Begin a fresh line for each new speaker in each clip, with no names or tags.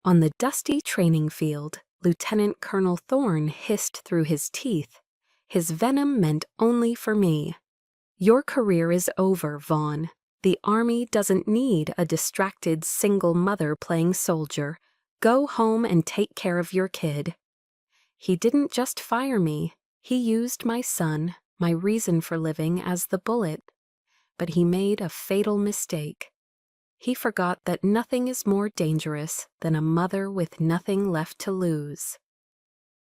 On the dusty training field, Lieutenant Colonel Thorne hissed through his teeth. His venom meant only for me. "Your career is over, Vaughn. The Army doesn't need a distracted single mother playing soldier. Go home and take care of your kid." He didn't just fire me. He used my son, my reason for living, as the bullet. But he made a fatal mistake. He forgot that nothing is more dangerous than a mother with nothing left to lose.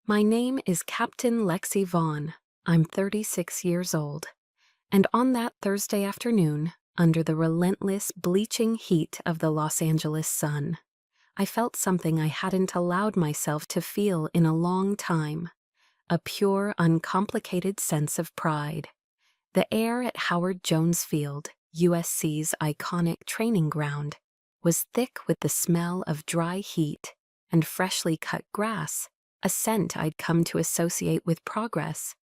My name is Captain Lexi Vaughn. I'm 36 years old. And on that Thursday afternoon, under the relentless, bleaching heat of the Los Angeles sun, I felt something I hadn't allowed myself to feel in a long time. A pure, uncomplicated sense of pride. The air at Howard Jones Field, USC's iconic training ground, was thick with the smell of dry heat and freshly cut grass, a scent I'd come to associate with progress.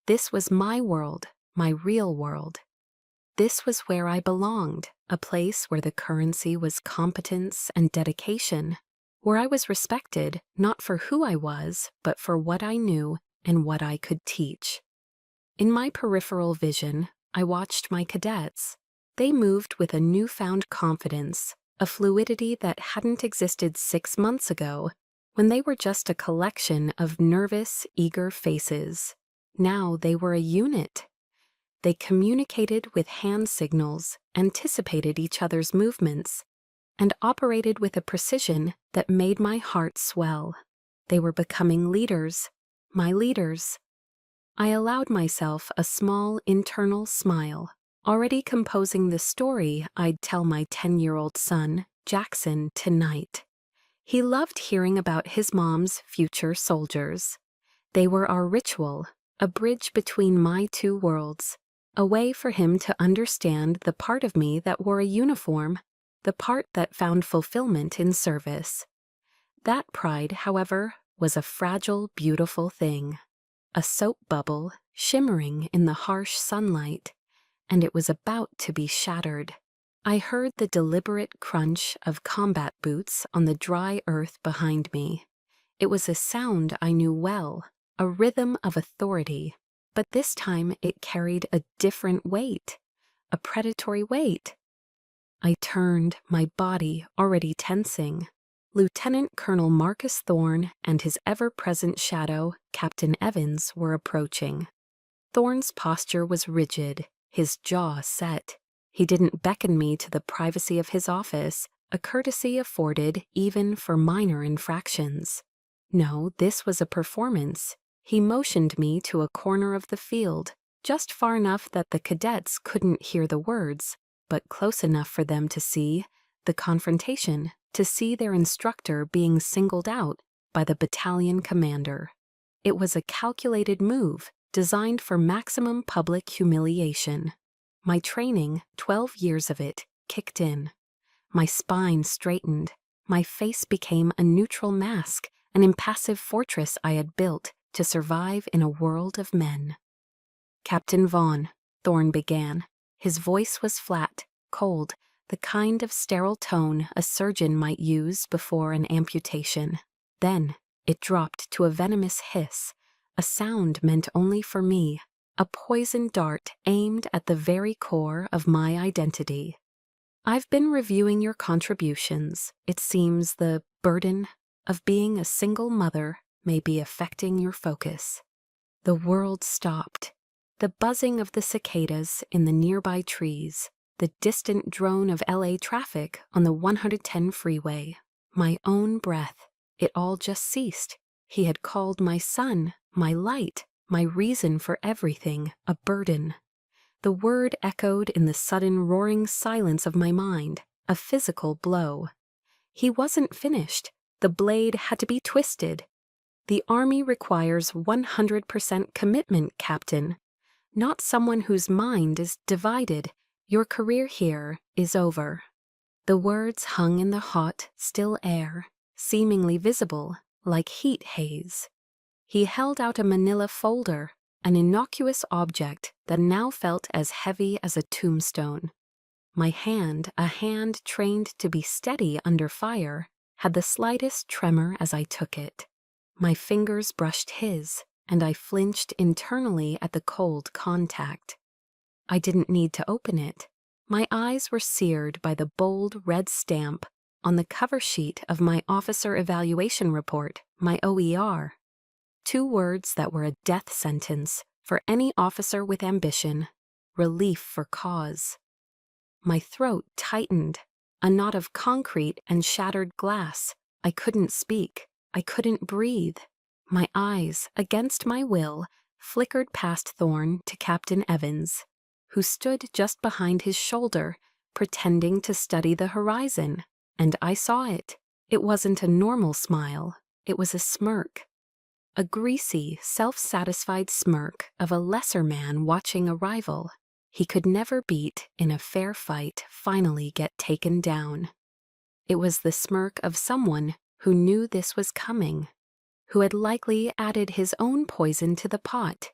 This was my world, my real world. This was where I belonged, a place where the currency was competence and dedication, where I was respected not for who I was, but for what I knew and what I could teach. In my peripheral vision, I watched my cadets. They moved with a newfound confidence, a fluidity that hadn't existed 6 months ago, when they were just a collection of nervous, eager faces. Now they were a unit. They communicated with hand signals, anticipated each other's movements, and operated with a precision that made my heart swell. They were becoming leaders, my leaders. I allowed myself a small internal smile, already composing the story I'd tell my 10-year-old son, Jackson, tonight. He loved hearing about his mom's future soldiers. They were our ritual, a bridge between my two worlds, a way for him to understand the part of me that wore a uniform, the part that found fulfillment in service. That pride, however, was a fragile, beautiful thing. A soap bubble shimmering in the harsh sunlight, and it was about to be shattered. I heard the deliberate crunch of combat boots on the dry earth behind me. It was a sound I knew well, a rhythm of authority, but this time it carried a different weight, a predatory weight. I turned, my body already tensing. Lieutenant Colonel Marcus Thorne and his ever-present shadow, Captain Evans, were approaching. Thorne's posture was rigid, his jaw set. He didn't beckon me to the privacy of his office, a courtesy afforded even for minor infractions. No, this was a performance. He motioned me to a corner of the field, just far enough that the cadets couldn't hear the words, but close enough for them to see the confrontation, to see their instructor being singled out by the battalion commander. It was a calculated move, designed for maximum public humiliation. My training, 12 years of it, kicked in. My spine straightened. My face became a neutral mask, an impassive fortress I had built to survive in a world of men. "Captain Vaughn," Thorne began. His voice was flat, cold, the kind of sterile tone a surgeon might use before an amputation. Then it dropped to a venomous hiss, a sound meant only for me, a poison dart aimed at the very core of my identity. "I've been reviewing your contributions. It seems the burden of being a single mother may be affecting your focus." The world stopped. The buzzing of the cicadas in the nearby trees, the distant drone of LA traffic on the 110 freeway, my own breath, it all just ceased. He had called my son, my light, my reason for everything, a burden. The word echoed in the sudden roaring silence of my mind, a physical blow. He wasn't finished. The blade had to be twisted. "The Army requires 100% commitment, Captain. Not someone whose mind is divided. Your career here is over." The words hung in the hot, still air, seemingly visible, like heat haze. He held out a manila folder, an innocuous object that now felt as heavy as a tombstone. My hand, a hand trained to be steady under fire, had the slightest tremor as I took it. My fingers brushed his, and I flinched internally at the cold contact. I didn't need to open it. My eyes were seared by the bold red stamp on the cover sheet of my officer evaluation report, my OER. 2 words that were a death sentence for any officer with ambition: relief for cause. My throat tightened, a knot of concrete and shattered glass. I couldn't speak. I couldn't breathe. My eyes, against my will, flickered past Thorne to Captain Evans, who stood just behind his shoulder, pretending to study the horizon. And I saw it. It wasn't a normal smile. It was a smirk. A greasy, self-satisfied smirk of a lesser man watching a rival he could never beat in a fair fight finally get taken down. It was the smirk of someone who knew this was coming, who had likely added his own poison to the pot,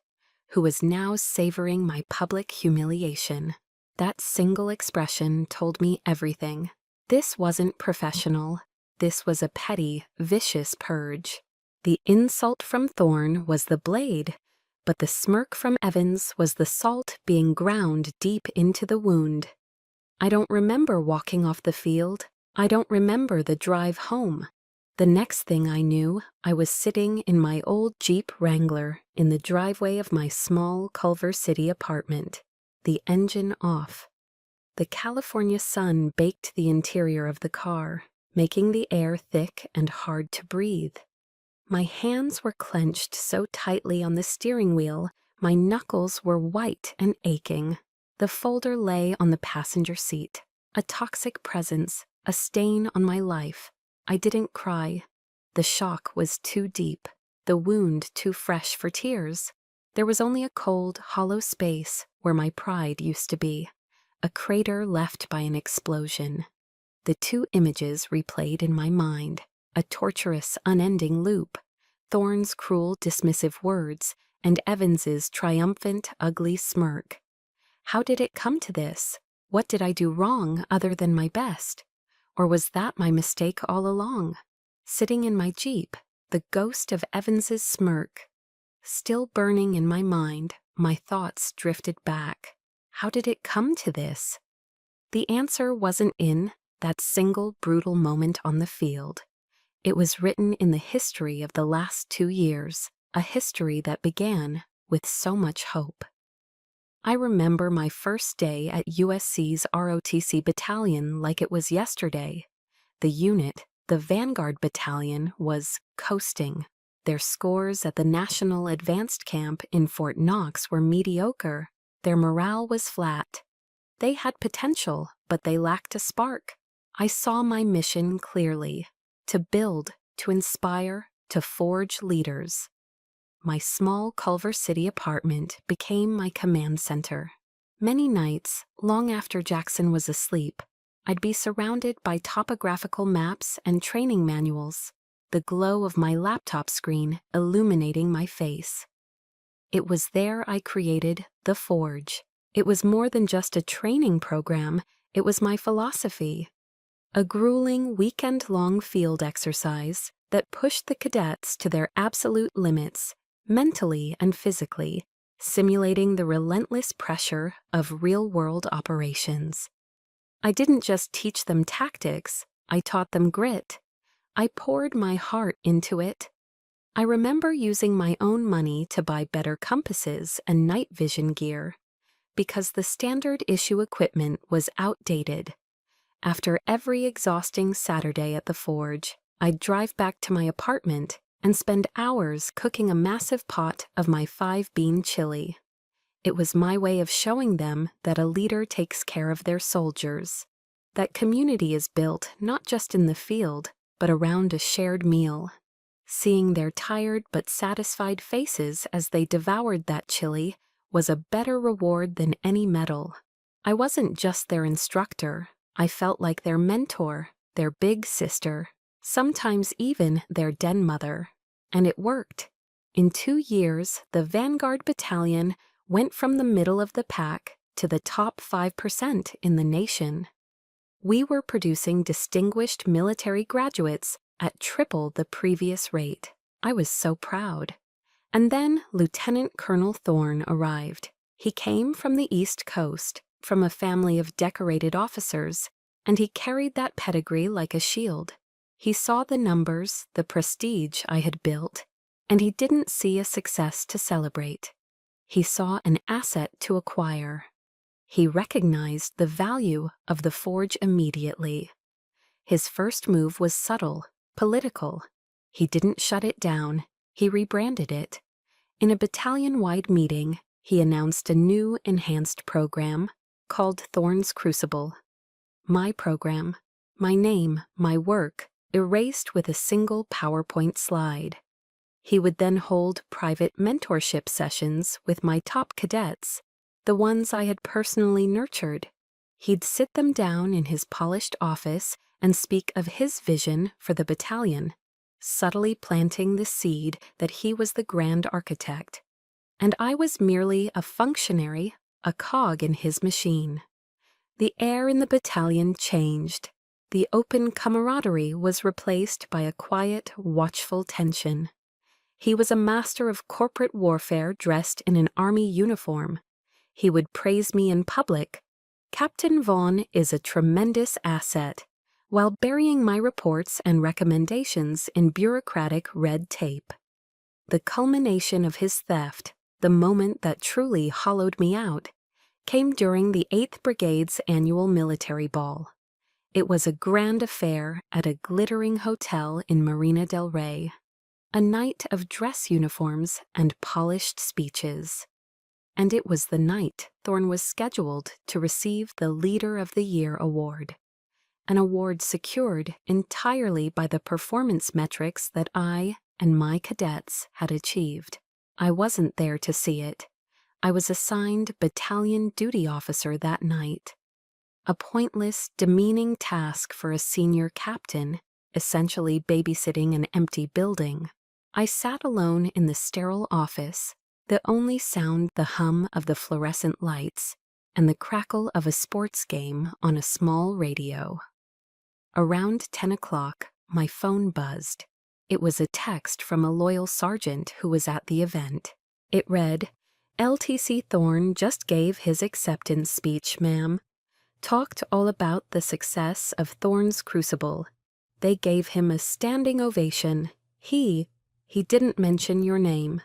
who was now savoring my public humiliation. That single expression told me everything. This wasn't professional. This was a petty, vicious purge. The insult from Thorne was the blade, but the smirk from Evans was the salt being ground deep into the wound. I don't remember walking off the field. I don't remember the drive home. The next thing I knew, I was sitting in my old Jeep Wrangler in the driveway of my small Culver City apartment, the engine off. The California sun baked the interior of the car, making the air thick and hard to breathe. My hands were clenched so tightly on the steering wheel, my knuckles were white and aching. The folder lay on the passenger seat, a toxic presence, a stain on my life. I didn't cry. The shock was too deep, the wound too fresh for tears. There was only a cold, hollow space where my pride used to be, a crater left by an explosion. The 2 images replayed in my mind, a torturous, unending loop: Thorne's cruel, dismissive words and Evans's triumphant, ugly smirk. How did it come to this? What did I do wrong other than my best? Or was that my mistake all along? Sitting in my Jeep, the ghost of Evans's smirk still burning in my mind, my thoughts drifted back. How did it come to this? The answer wasn't in that single brutal moment on the field. It was written in the history of the last 2 years, a history that began with so much hope. I remember my first day at USC's ROTC battalion like it was yesterday. The unit, the Vanguard Battalion, was coasting. Their scores at the National Advanced Camp in Fort Knox were mediocre. Their morale was flat. They had potential, but they lacked a spark. I saw my mission clearly: to build, to inspire, to forge leaders. My small Culver City apartment became my command center. Many nights, long after Jackson was asleep, I'd be surrounded by topographical maps and training manuals, the glow of my laptop screen illuminating my face. It was there I created The Forge. It was more than just a training program, it was my philosophy. A grueling weekend-long field exercise that pushed the cadets to their absolute limits, mentally and physically, simulating the relentless pressure of real-world operations. I didn't just teach them tactics, I taught them grit. I poured my heart into it. I remember using my own money to buy better compasses and night vision gear, because the standard issue equipment was outdated. After every exhausting Saturday at the Forge, I'd drive back to my apartment and spend hours cooking a massive pot of my 5-bean chili. It was my way of showing them that a leader takes care of their soldiers, that community is built not just in the field, but around a shared meal. Seeing their tired but satisfied faces as they devoured that chili was a better reward than any medal. I wasn't just their instructor. I felt like their mentor, their big sister, sometimes even their den mother. And it worked. In 2 years, the Vanguard Battalion went from the middle of the pack to the top 5% in the nation. We were producing distinguished military graduates at triple the previous rate. I was so proud. And then Lieutenant Colonel Thorne arrived. He came from the East Coast, from a family of decorated officers, and he carried that pedigree like a shield. He saw the numbers, the prestige I had built, and he didn't see a success to celebrate. He saw an asset to acquire. He recognized the value of the forge immediately. His first move was subtle, political. He didn't shut it down, he rebranded it. In a battalion-wide meeting, he announced a new enhanced program called Thorne's Crucible. My program, my name, my work, erased with a single PowerPoint slide. He would then hold private mentorship sessions with my top cadets, the ones I had personally nurtured. He'd sit them down in his polished office and speak of his vision for the battalion, subtly planting the seed that he was the grand architect. And I was merely a functionary, a cog in his machine. The air in the battalion changed. The open camaraderie was replaced by a quiet, watchful tension. He was a master of corporate warfare dressed in an army uniform. He would praise me in public. "Captain Vaughn is a tremendous asset," while burying my reports and recommendations in bureaucratic red tape. The culmination of his theft, the moment that truly hollowed me out, came during the 8th Brigade's annual military ball. It was a grand affair at a glittering hotel in Marina del Rey. A night of dress uniforms and polished speeches. And it was the night Thorne was scheduled to receive the Leader of the Year award. An award secured entirely by the performance metrics that I and my cadets had achieved. I wasn't there to see it. I was assigned battalion duty officer that night. A pointless, demeaning task for a senior captain, essentially babysitting an empty building. I sat alone in the sterile office, the only sound the hum of the fluorescent lights and the crackle of a sports game on a small radio. Around 10 o'clock, my phone buzzed. It was a text from a loyal sergeant who was at the event. It read, "LTC Thorne just gave his acceptance speech, ma'am. Talked all about the success of Thorne's Crucible. They gave him a standing ovation. He didn't mention your name."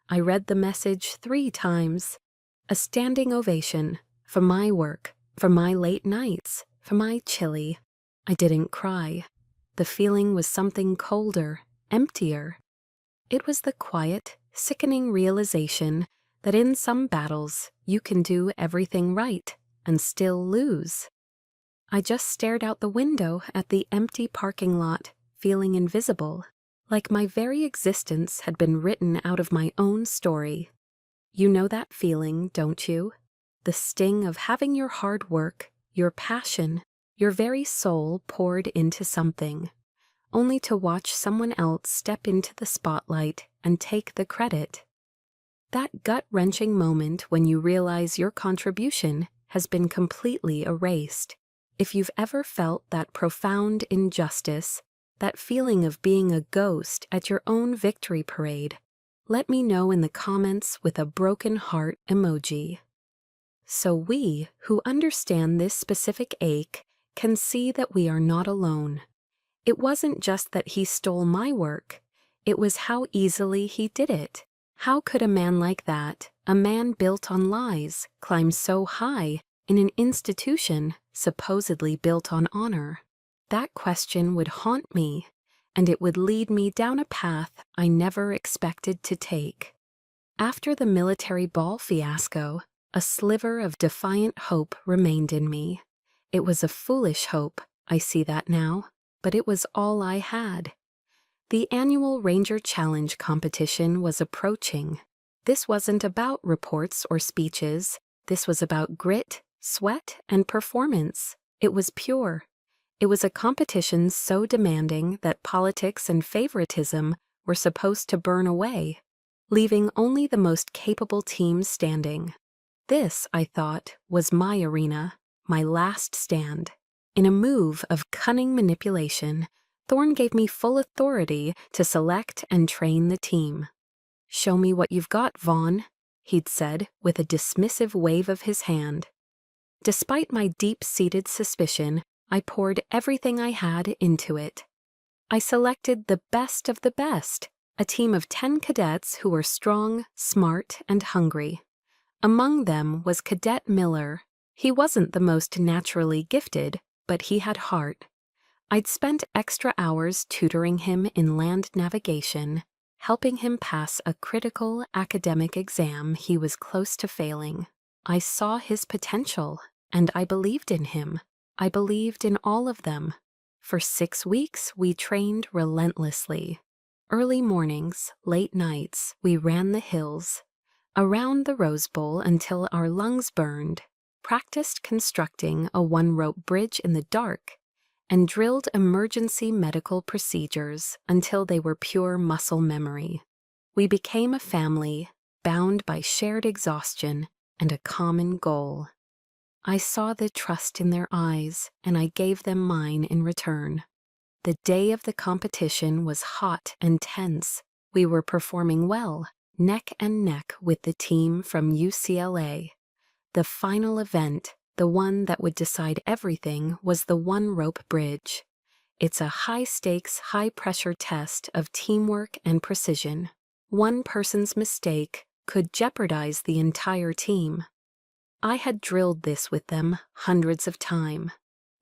I read the message 3 times. A standing ovation for my work, for my late nights, for my chili. I didn't cry. The feeling was something colder, emptier. It was the quiet, sickening realization that in some battles you can do everything right and still lose. I just stared out the window at the empty parking lot, feeling invisible, like my very existence had been written out of my own story. You know that feeling, don't you? The sting of having your hard work, your passion, your very soul poured into something, only to watch someone else step into the spotlight and take the credit. That gut-wrenching moment when you realize your contribution has been completely erased. If you've ever felt that profound injustice, that feeling of being a ghost at your own victory parade, let me know in the comments with a broken heart emoji. So we, who understand this specific ache, can see that we are not alone. It wasn't just that he stole my work, it was how easily he did it. How could a man like that, a man built on lies, climb so high in an institution supposedly built on honor? That question would haunt me, and it would lead me down a path I never expected to take. After the military ball fiasco, a sliver of defiant hope remained in me. It was a foolish hope, I see that now, but it was all I had. The annual Ranger Challenge competition was approaching. This wasn't about reports or speeches. This was about grit, sweat, and performance. It was pure. It was a competition so demanding that politics and favoritism were supposed to burn away, leaving only the most capable teams standing. This, I thought, was my arena, my last stand. In a move of cunning manipulation, Thorn gave me full authority to select and train the team. "Show me what you've got, Vaughn," he'd said with a dismissive wave of his hand. Despite my deep-seated suspicion, I poured everything I had into it. I selected the best of the best, a team of 10 cadets who were strong, smart, and hungry. Among them was Cadet Miller. He wasn't the most naturally gifted, but he had heart. I'd spent extra hours tutoring him in land navigation, helping him pass a critical academic exam he was close to failing. I saw his potential, and I believed in him. I believed in all of them. For 6 weeks, we trained relentlessly. Early mornings, late nights, we ran the hills, around the Rose Bowl until our lungs burned, practiced constructing a one-rope bridge in the dark, and drilled emergency medical procedures until they were pure muscle memory. We became a family, bound by shared exhaustion and a common goal. I saw the trust in their eyes, and I gave them mine in return. The day of the competition was hot and tense. We were performing well, neck and neck with the team from UCLA. The final event, the one that would decide everything, was the one-rope bridge. It's a high-stakes, high-pressure test of teamwork and precision. One person's mistake could jeopardize the entire team. I had drilled this with them hundreds of times.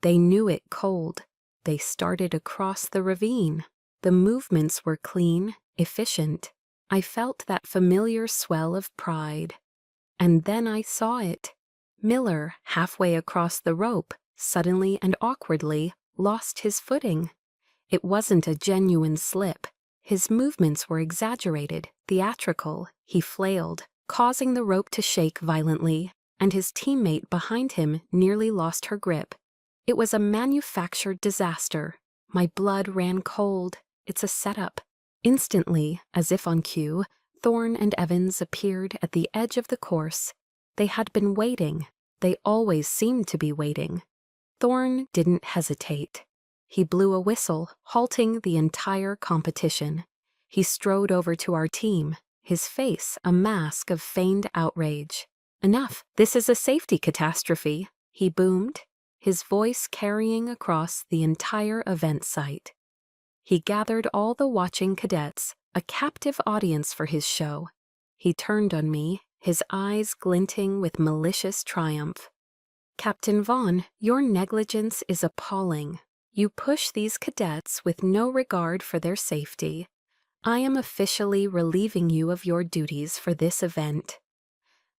They knew it cold. They started across the ravine. The movements were clean, efficient. I felt that familiar swell of pride. And then I saw it. Miller, halfway across the rope, suddenly and awkwardly lost his footing. It wasn't a genuine slip. His movements were exaggerated, theatrical. He flailed, causing the rope to shake violently, and his teammate behind him nearly lost her grip. It was a manufactured disaster. My blood ran cold. It's a setup. Instantly, as if on cue, Thorn and Evans appeared at the edge of the course. They had been waiting. They always seemed to be waiting. Thorn didn't hesitate. He blew a whistle, halting the entire competition. He strode over to our team, his face a mask of feigned outrage. "Enough, this is a safety catastrophe," he boomed, his voice carrying across the entire event site. He gathered all the watching cadets, a captive audience for his show. He turned on me, his eyes glinting with malicious triumph. "Captain Vaughn, your negligence is appalling. You push these cadets with no regard for their safety. I am officially relieving you of your duties for this event."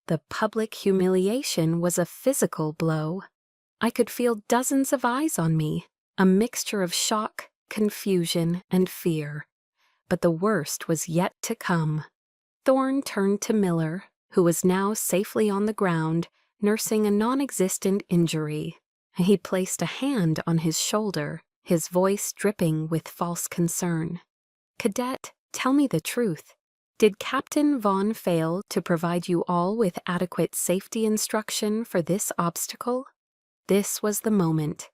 The public humiliation was a physical blow. I could feel dozens of eyes on me, a mixture of shock, confusion, and fear. But the worst was yet to come. Thorn turned to Miller, who was now safely on the ground, nursing a non-existent injury. He placed a hand on his shoulder, his voice dripping with false concern. "Cadet, tell me the truth. Did Captain Vaughn fail to provide you all with adequate safety instruction for this obstacle?" This was the moment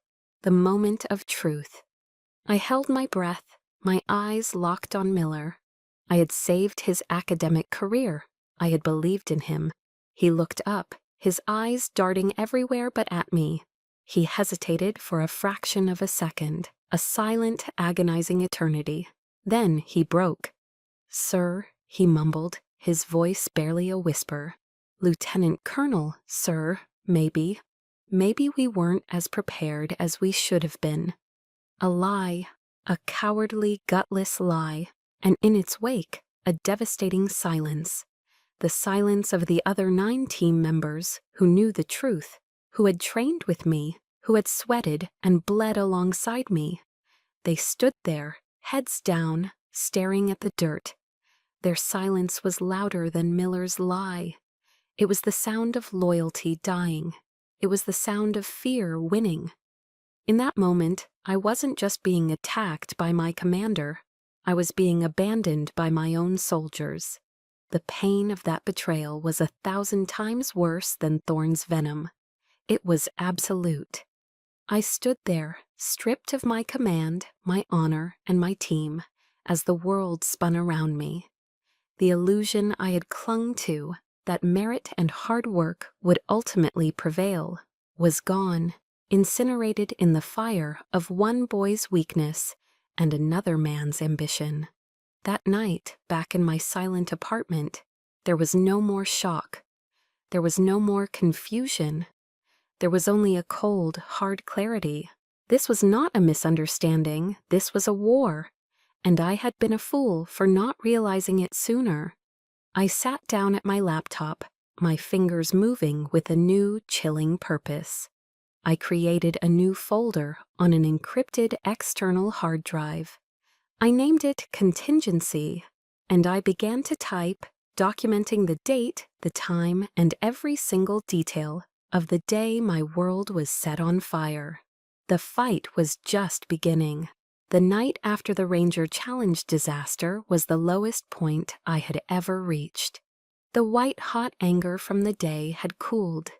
of truth. I held my breath, my eyes locked on Miller. I had saved his academic career. I had believed in him. He looked up, his eyes darting everywhere but at me. He hesitated for a fraction of a second, a silent, agonizing eternity. Then he broke. "Sir," he mumbled, his voice barely a whisper. "Lieutenant Colonel, sir, maybe. Maybe we weren't as prepared as we should have been." A lie, a cowardly, gutless lie, and in its wake, a devastating silence. The silence of the other 9 team members who knew the truth, who had trained with me, who had sweated and bled alongside me. They stood there, heads down, staring at the dirt. Their silence was louder than Miller's lie. It was the sound of loyalty dying. It was the sound of fear winning. In that moment, I wasn't just being attacked by my commander. I was being abandoned by my own soldiers. The pain of that betrayal was 1,000 times worse than Thorn's venom. It was absolute. I stood there, stripped of my command, my honor, and my team, as the world spun around me. The illusion I had clung to, that merit and hard work would ultimately prevail, was gone, incinerated in the fire of one boy's weakness and another man's ambition. That night, back in my silent apartment, there was no more shock. There was no more confusion. There was only a cold, hard clarity. This was not a misunderstanding, this was a war, and I had been a fool for not realizing it sooner. I sat down at my laptop, my fingers moving with a new, chilling purpose. I created a new folder on an encrypted external hard drive. I named it Contingency, and I began to type, documenting the date, the time, and every single detail of the day my world was set on fire. The fight was just beginning. The night after the Ranger Challenge disaster was the lowest point I had ever reached. The white-hot anger from the day had cooled,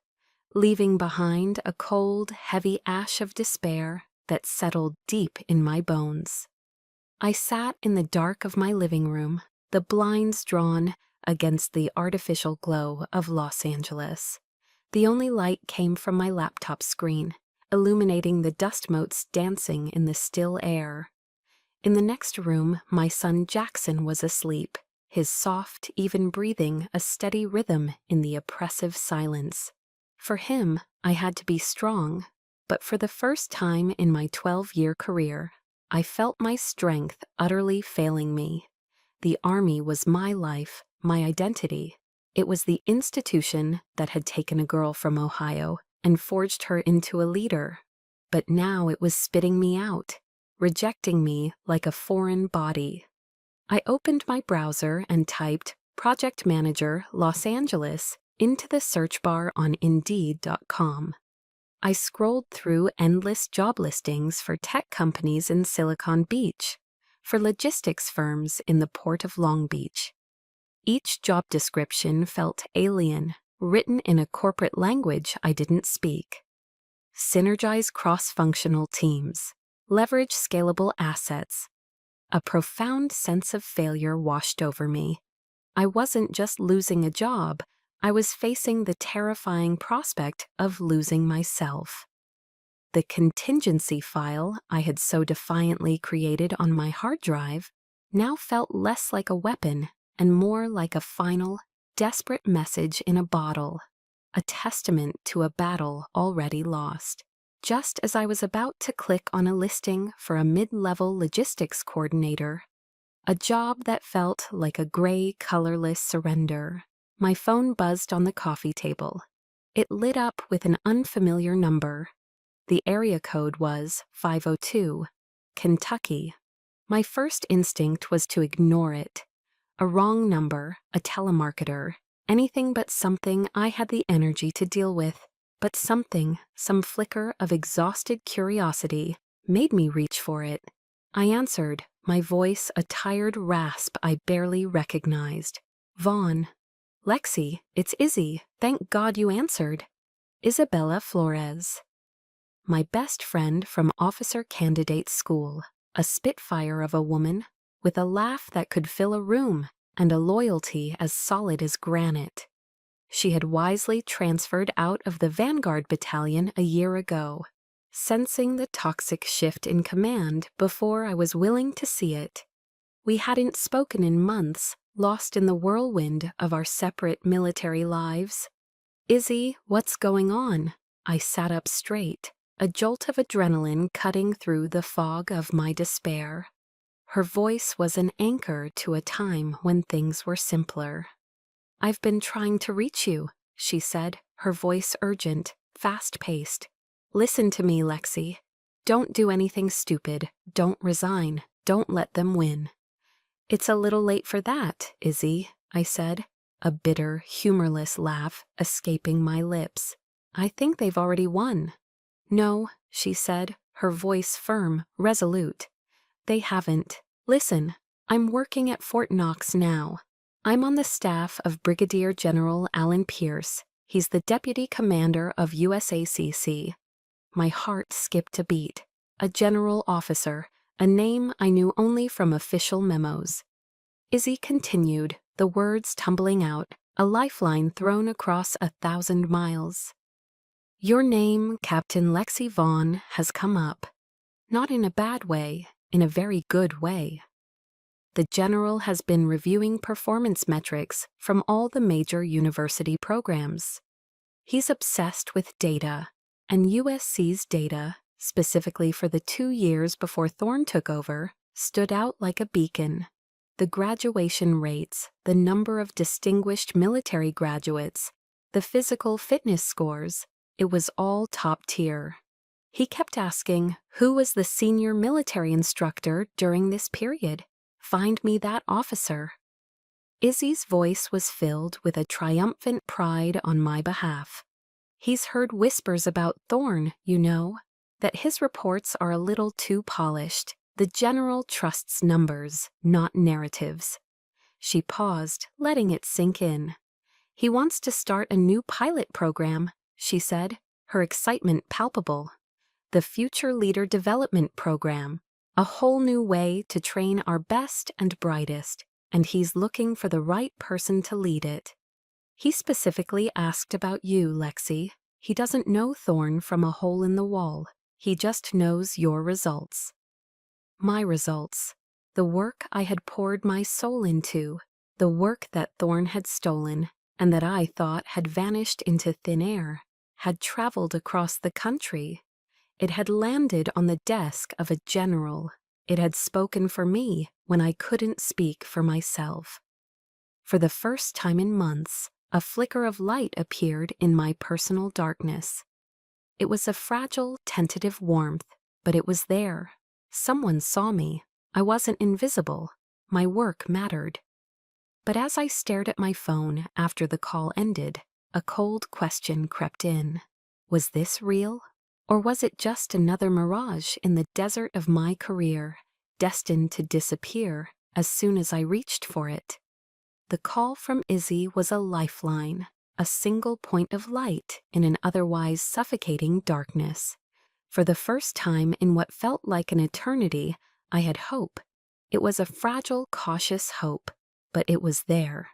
leaving behind a cold, heavy ash of despair that settled deep in my bones. I sat in the dark of my living room, the blinds drawn against the artificial glow of Los Angeles. The only light came from my laptop screen, illuminating the dust motes dancing in the still air. In the next room, my son Jackson was asleep, his soft, even breathing a steady rhythm in the oppressive silence. For him, I had to be strong, but for the first time in my 12-year career, I felt my strength utterly failing me. The Army was my life, my identity. It was the institution that had taken a girl from Ohio and forged her into a leader. But now it was spitting me out, rejecting me like a foreign body. I opened my browser and typed Project Manager Los Angeles into the search bar on Indeed.com. I scrolled through endless job listings for tech companies in Silicon Beach, for logistics firms in the Port of Long Beach. Each job description felt alien, written in a corporate language I didn't speak. Synergize cross-functional teams. Leverage scalable assets. A profound sense of failure washed over me. I wasn't just losing a job, I was facing the terrifying prospect of losing myself. The contingency file I had so defiantly created on my hard drive now felt less like a weapon and more like a final, desperate message in a bottle, a testament to a battle already lost. Just as I was about to click on a listing for a mid-level logistics coordinator, a job that felt like a gray, colorless surrender, my phone buzzed on the coffee table. It lit up with an unfamiliar number. The area code was 502, Kentucky. My first instinct was to ignore it. A wrong number, a telemarketer, anything but something I had the energy to deal with. But something, some flicker of exhausted curiosity, made me reach for it. I answered, my voice a tired rasp I barely recognized. Vaughn. Lexi, it's Izzy. Thank God you answered. Isabella Flores. My best friend from officer candidate school, a spitfire of a woman, with a laugh that could fill a room and a loyalty as solid as granite. She had wisely transferred out of the Vanguard Battalion a year ago, sensing the toxic shift in command before I was willing to see it. We hadn't spoken in months, lost in the whirlwind of our separate military lives. Izzy, what's going on? I sat up straight, a jolt of adrenaline cutting through the fog of my despair. Her voice was an anchor to a time when things were simpler. I've been trying to reach you, she said, her voice urgent, fast-paced. Listen to me, Lexi. Don't do anything stupid. Don't resign. Don't let them win. It's a little late for that, Izzy, I said, a bitter, humorless laugh escaping my lips. I think they've already won. No, she said, her voice firm, resolute. They haven't. Listen, I'm working at Fort Knox now. I'm on the staff of Brigadier General Alan Pierce. He's the deputy commander of USACC. My heart skipped a beat. A general officer, a name I knew only from official memos. Izzy continued, the words tumbling out, a lifeline thrown across 1,000 miles. Your name, Captain Lexi Vaughn, has come up. Not in a bad way, in a very good way. The general has been reviewing performance metrics from all the major university programs. He's obsessed with data, and USC's data, specifically for the 2 years before Thorne took over, stood out like a beacon. The graduation rates, the number of distinguished military graduates, the physical fitness scores, it was all top tier. He kept asking, who was the senior military instructor during this period? Find me that officer. Izzy's voice was filled with a triumphant pride on my behalf. He's heard whispers about Thorne, you know, that his reports are a little too polished. The general trusts numbers, not narratives. She paused, letting it sink in. He wants to start a new pilot program, she said, her excitement palpable. The Future Leader Development Program, a whole new way to train our best and brightest, and he's looking for the right person to lead it. He specifically asked about you, Lexi. He doesn't know Thorne from a hole in the wall. He just knows your results. My results. The work I had poured my soul into. The work that Thorne had stolen, and that I thought had vanished into thin air, had traveled across the country. It had landed on the desk of a general. It had spoken for me when I couldn't speak for myself. For the first time in months, a flicker of light appeared in my personal darkness. It was a fragile, tentative warmth, but it was there. Someone saw me. I wasn't invisible. My work mattered. But as I stared at my phone after the call ended, a cold question crept in. Was this real? Or was it just another mirage in the desert of my career, destined to disappear as soon as I reached for it? The call from Izzy was a lifeline, a single point of light in an otherwise suffocating darkness. For the first time in what felt like an eternity, I had hope. It was a fragile, cautious hope, but it was there.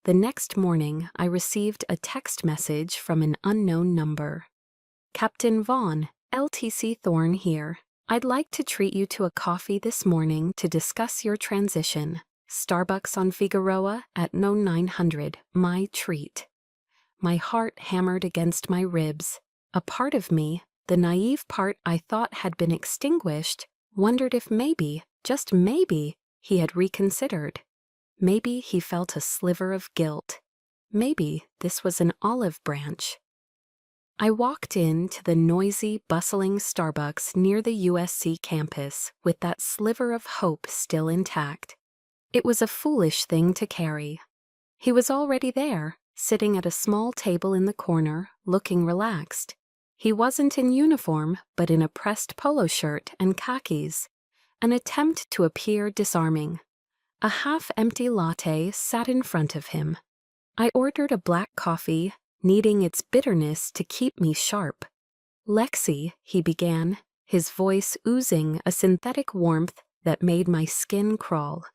The next morning, I received a text message from an unknown number. Captain Vaughn, LTC Thorne here. I'd like to treat you to a coffee this morning to discuss your transition. Starbucks on Figueroa at 900, my treat. My heart hammered against my ribs. A part of me, the naive part I thought had been extinguished, wondered if maybe, just maybe, he had reconsidered. Maybe he felt a sliver of guilt. Maybe this was an olive branch. I walked into the noisy, bustling Starbucks near the USC campus with that sliver of hope still intact. It was a foolish thing to carry. He was already there, sitting at a small table in the corner, looking relaxed. He wasn't in uniform, but in a pressed polo shirt and khakis, an attempt to appear disarming. A half-empty latte sat in front of him. I ordered a black coffee, needing its bitterness to keep me sharp. Lexi, he began, his voice oozing a synthetic warmth that made my skin crawl.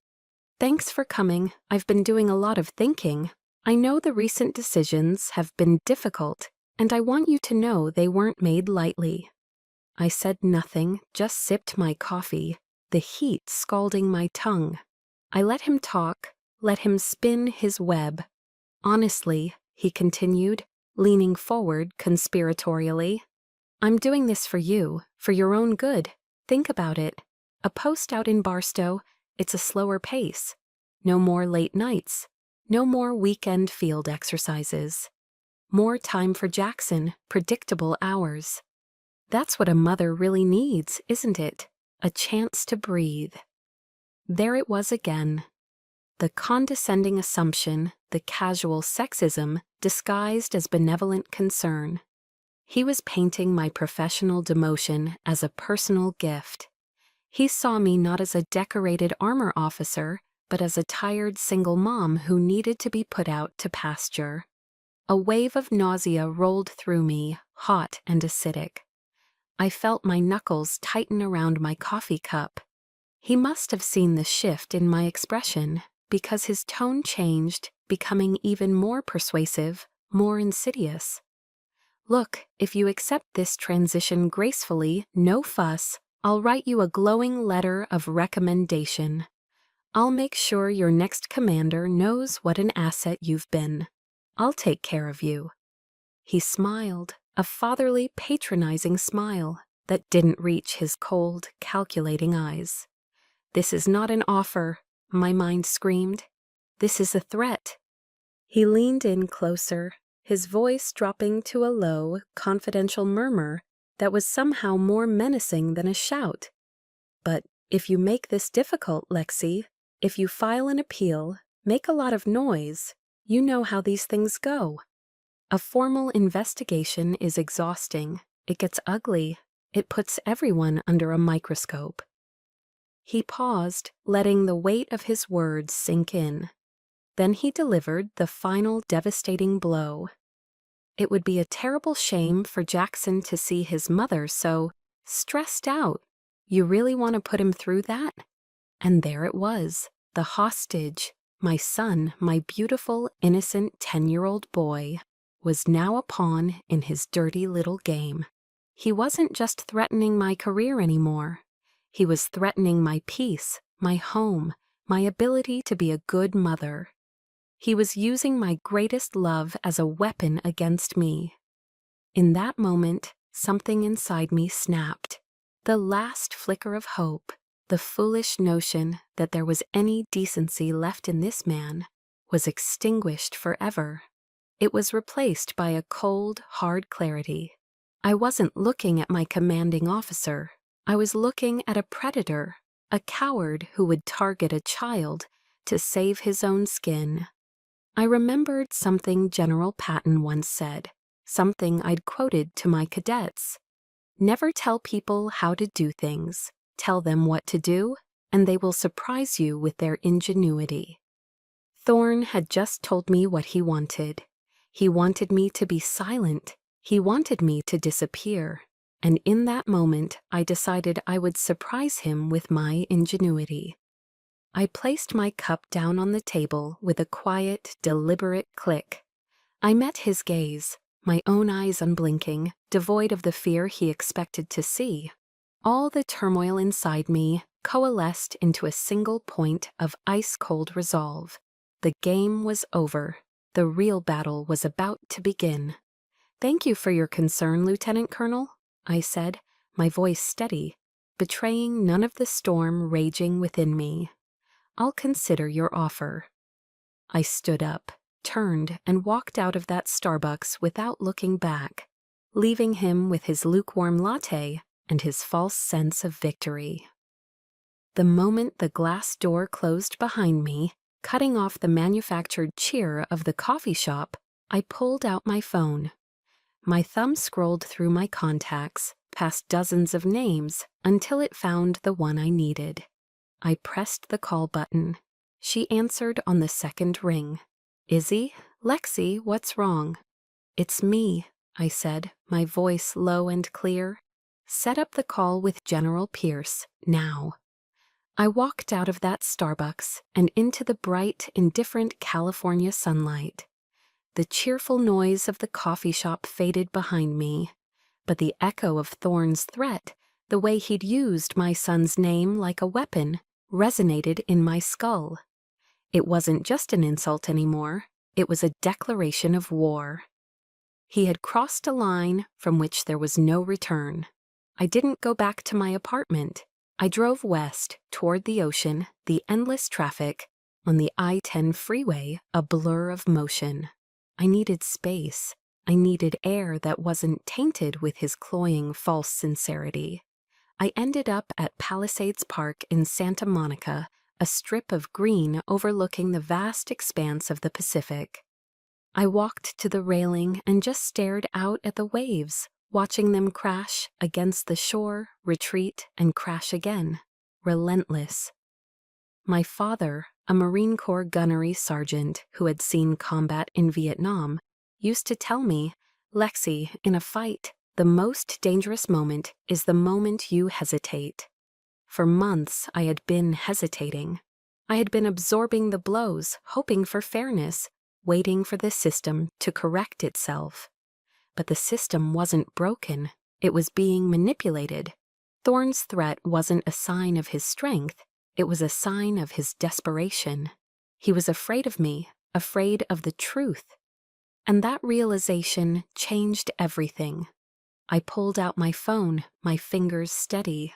Thanks for coming. I've been doing a lot of thinking. I know the recent decisions have been difficult, and I want you to know they weren't made lightly. I said nothing, just sipped my coffee, the heat scalding my tongue. I let him talk, let him spin his web. Honestly, he continued, leaning forward conspiratorially, I'm doing this for you, for your own good. Think about it. A post out in Barstow, it's a slower pace. No more late nights. No more weekend field exercises. More time for Jackson, predictable hours. That's what a mother really needs, isn't it? A chance to breathe. There it was again. The condescending assumption, the casual sexism, disguised as benevolent concern. He was painting my professional demotion as a personal gift. He saw me not as a decorated armor officer, but as a tired single mom who needed to be put out to pasture. A wave of nausea rolled through me, hot and acidic. I felt my knuckles tighten around my coffee cup. He must have seen the shift in my expression, because his tone changed, becoming even more persuasive, more insidious. Look, if you accept this transition gracefully, no fuss, I'll write you a glowing letter of recommendation. I'll make sure your next commander knows what an asset you've been. I'll take care of you. He smiled, a fatherly, patronizing smile that didn't reach his cold, calculating eyes. This is not an offer, my mind screamed. This is a threat. He leaned in closer, his voice dropping to a low, confidential murmur that was somehow more menacing than a shout. But if you make this difficult, Lexi, if you file an appeal, make a lot of noise, you know how these things go. A formal investigation is exhausting. It gets ugly. It puts everyone under a microscope. He paused, letting the weight of his words sink in. Then he delivered the final devastating blow. It would be a terrible shame for Jackson to see his mother so stressed out. You really want to put him through that? And there it was, the hostage, my son, my beautiful, innocent 10-year-old boy, was now a pawn in his dirty little game. He wasn't just threatening my career anymore. He was threatening my peace, my home, my ability to be a good mother. He was using my greatest love as a weapon against me. In that moment, something inside me snapped. The last flicker of hope, the foolish notion that there was any decency left in this man, was extinguished forever. It was replaced by a cold, hard clarity. I wasn't looking at my commanding officer. I was looking at a predator, a coward who would target a child to save his own skin. I remembered something General Patton once said, something I'd quoted to my cadets. Never tell people how to do things. Tell them what to do, and they will surprise you with their ingenuity. Thorne had just told me what he wanted. He wanted me to be silent. He wanted me to disappear. And in that moment, I decided I would surprise him with my ingenuity. I placed my cup down on the table with a quiet, deliberate click. I met his gaze, my own eyes unblinking, devoid of the fear he expected to see. All the turmoil inside me coalesced into a single point of ice-cold resolve. The game was over. The real battle was about to begin. "Thank you for your concern, Lieutenant Colonel," I said, my voice steady, betraying none of the storm raging within me. "I'll consider your offer." I stood up, turned, and walked out of that Starbucks without looking back, leaving him with his lukewarm latte and his false sense of victory. The moment the glass door closed behind me, cutting off the manufactured cheer of the coffee shop, I pulled out my phone. My thumb scrolled through my contacts, past dozens of names, until it found the one I needed. I pressed the call button. She answered on the second ring. "Izzy? Lexi, what's wrong?" "It's me," I said, my voice low and clear. "Set up the call with General Pierce, now." I walked out of that Starbucks and into the bright, indifferent California sunlight. The cheerful noise of the coffee shop faded behind me, but the echo of Thorne's threat, the way he'd used my son's name like a weapon, resonated in my skull. It wasn't just an insult anymore, it was a declaration of war. He had crossed a line from which there was no return. I didn't go back to my apartment. I drove west, toward the ocean, the endless traffic, on the I-10 freeway, a blur of motion. I needed space. I needed air that wasn't tainted with his cloying false sincerity. I ended up at Palisades Park in Santa Monica, a strip of green overlooking the vast expanse of the Pacific. I walked to the railing and just stared out at the waves, watching them crash against the shore, retreat, and crash again, relentless. My father, a Marine Corps gunnery sergeant who had seen combat in Vietnam, used to tell me, "Lexi, in a fight, The most dangerous moment is the moment you hesitate. For months, I had been hesitating. I had been absorbing the blows, hoping for fairness, waiting for the system to correct itself. But the system wasn't broken. It was being manipulated. Thorne's threat wasn't a sign of his strength. It was a sign of his desperation. He was afraid of me, afraid of the truth. And that realization changed everything. I pulled out my phone, my fingers steady.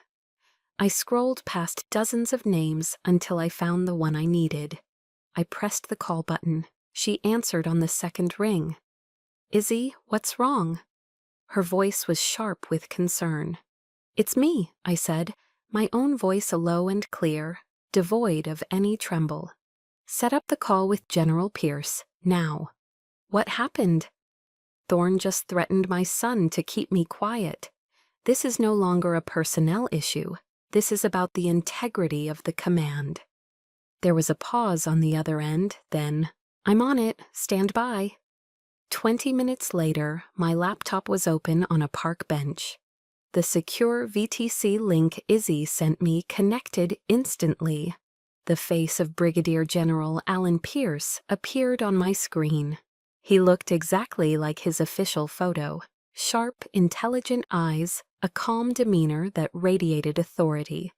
I scrolled past dozens of names until I found the one I needed. I pressed the call button. She answered on the second ring. "Izzy, what's wrong?" Her voice was sharp with concern. "It's me," I said, my own voice low and clear, devoid of any tremble. "Set up the call with General Pierce, now." "What happened?" "Thorne just threatened my son to keep me quiet. This is no longer a personnel issue. This is about the integrity of the command." There was a pause on the other end, then, "I'm on it, stand by." 20 minutes later, my laptop was open on a park bench. The secure VTC link Izzy sent me connected instantly. The face of Brigadier General Alan Pierce appeared on my screen. He looked exactly like his official photo. Sharp, intelligent eyes, a calm demeanor that radiated authority.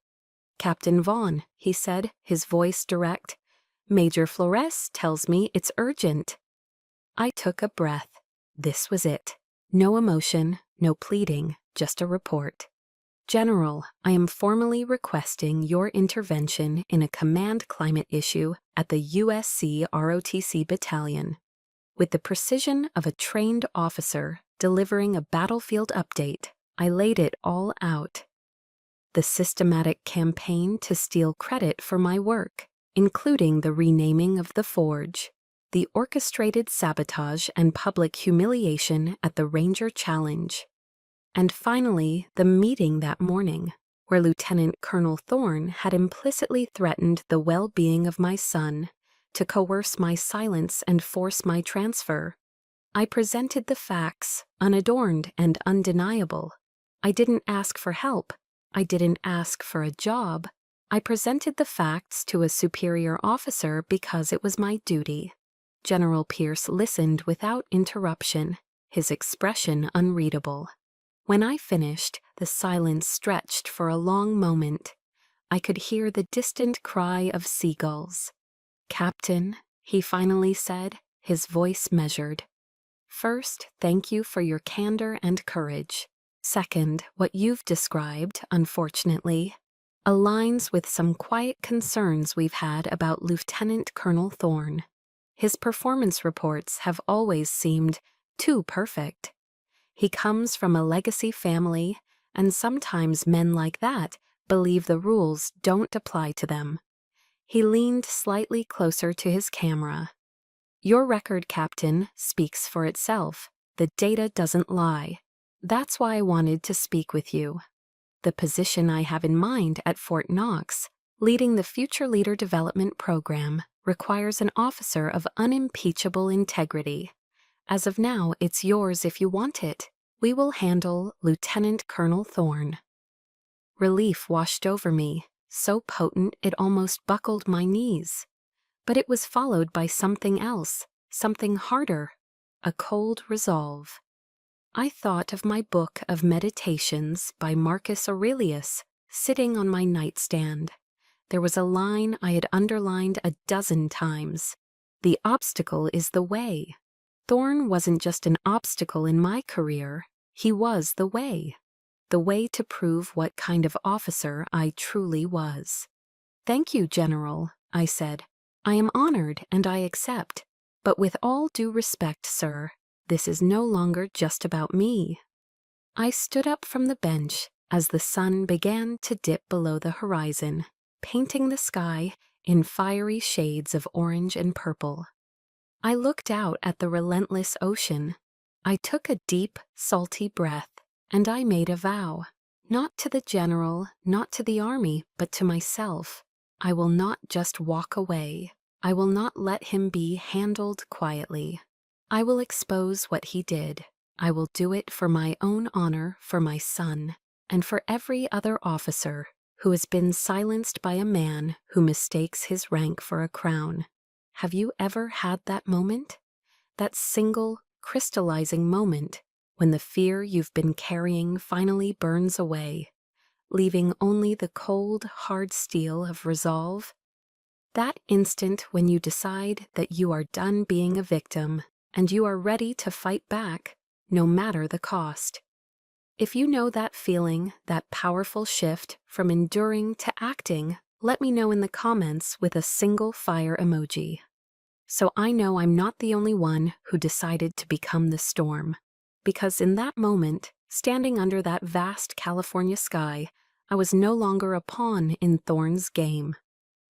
"Captain Vaughn," he said, his voice direct. "Major Flores tells me it's urgent." I took a breath. This was it. No emotion, no pleading, just a report. "General, I am formally requesting your intervention in a command climate issue at the USC ROTC Battalion. With the precision of a trained officer delivering a battlefield update, I laid it all out. The systematic campaign to steal credit for my work, including the renaming of the forge, the orchestrated sabotage and public humiliation at the Ranger Challenge, and finally the meeting that morning, where Lieutenant Colonel Thorne had implicitly threatened the well-being of my son, to coerce my silence and force my transfer. I presented the facts, unadorned and undeniable. I didn't ask for help. I didn't ask for a job. I presented the facts to a superior officer because it was my duty. General Pierce listened without interruption, his expression unreadable. When I finished, the silence stretched for a long moment. I could hear the distant cry of seagulls. "Captain," he finally said, his voice measured. "First, thank you for your candor and courage. Second, what you've described, unfortunately, aligns with some quiet concerns we've had about Lieutenant Colonel Thorne. His performance reports have always seemed too perfect. He comes from a legacy family, and sometimes men like that believe the rules don't apply to them." He leaned slightly closer to his camera. "Your record, Captain, speaks for itself. The data doesn't lie. That's why I wanted to speak with you. The position I have in mind at Fort Knox, leading the Future Leader Development Program, requires an officer of unimpeachable integrity. As of now, it's yours if you want it. We will handle Lieutenant Colonel Thorne." Relief washed over me, so potent it almost buckled my knees. But it was followed by something else, something harder, a cold resolve. I thought of my book of meditations by Marcus Aurelius sitting on my nightstand. There was a line I had underlined a dozen times. "The obstacle is the way." Thorne wasn't just an obstacle in my career, he was the way. The way to prove what kind of officer I truly was. "Thank you, General," I said. "I am honored and I accept. But with all due respect, sir, this is no longer just about me." I stood up from the bench as the sun began to dip below the horizon, painting the sky in fiery shades of orange and purple. I looked out at the relentless ocean. I took a deep, salty breath, and I made a vow. Not to the general, not to the army, but to myself. I will not just walk away. I will not let him be handled quietly. I will expose what he did. I will do it for my own honor, for my son, and for every other officer who has been silenced by a man who mistakes his rank for a crown. Have you ever had that moment? That single, crystallizing moment when the fear you've been carrying finally burns away, leaving only the cold, hard steel of resolve? That instant when you decide that you are done being a victim and you are ready to fight back, no matter the cost. If you know that feeling, that powerful shift from enduring to acting, let me know in the comments with a single fire emoji. So I know I'm not the only one who decided to become the storm. Because in that moment, standing under that vast California sky, I was no longer a pawn in Thorne's game.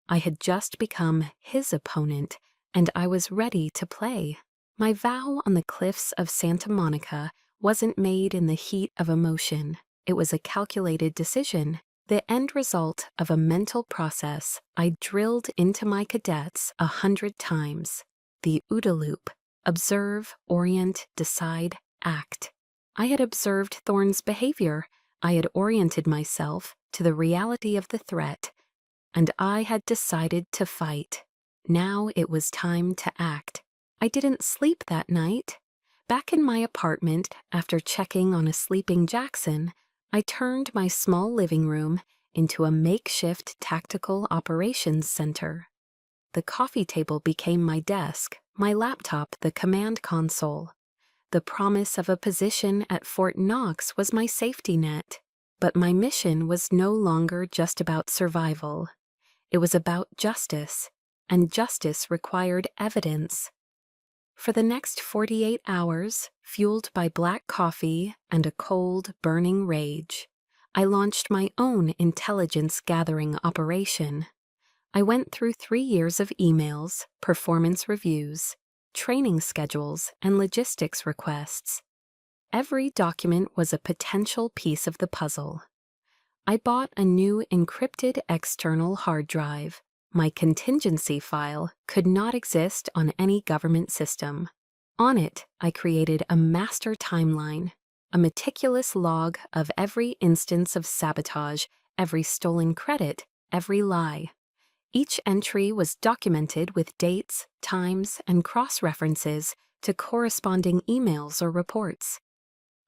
I had just become his opponent, and I was ready to play. My vow on the cliffs of Santa Monica wasn't made in the heat of emotion. It was a calculated decision, the end result of a mental process I drilled into my cadets 100 times. The OODA loop: observe, orient, decide, act. I had observed Thorne's behavior. I had oriented myself to the reality of the threat, and I had decided to fight. Now it was time to act. I didn't sleep that night. Back in my apartment, after checking on a sleeping Jackson, I turned my small living room into a makeshift tactical operations center. The coffee table became my desk, my laptop the command console. The promise of a position at Fort Knox was my safety net. But my mission was no longer just about survival. It was about justice, and justice required evidence. For the next 48 hours, fueled by black coffee and a cold, burning rage, I launched my own intelligence-gathering operation. I went through 3 years of emails, performance reviews, training schedules, and logistics requests. Every document was a potential piece of the puzzle. I bought a new encrypted external hard drive. My contingency file could not exist on any government system. On it, I created a master timeline, a meticulous log of every instance of sabotage, every stolen credit, every lie. Each entry was documented with dates, times, and cross-references to corresponding emails or reports.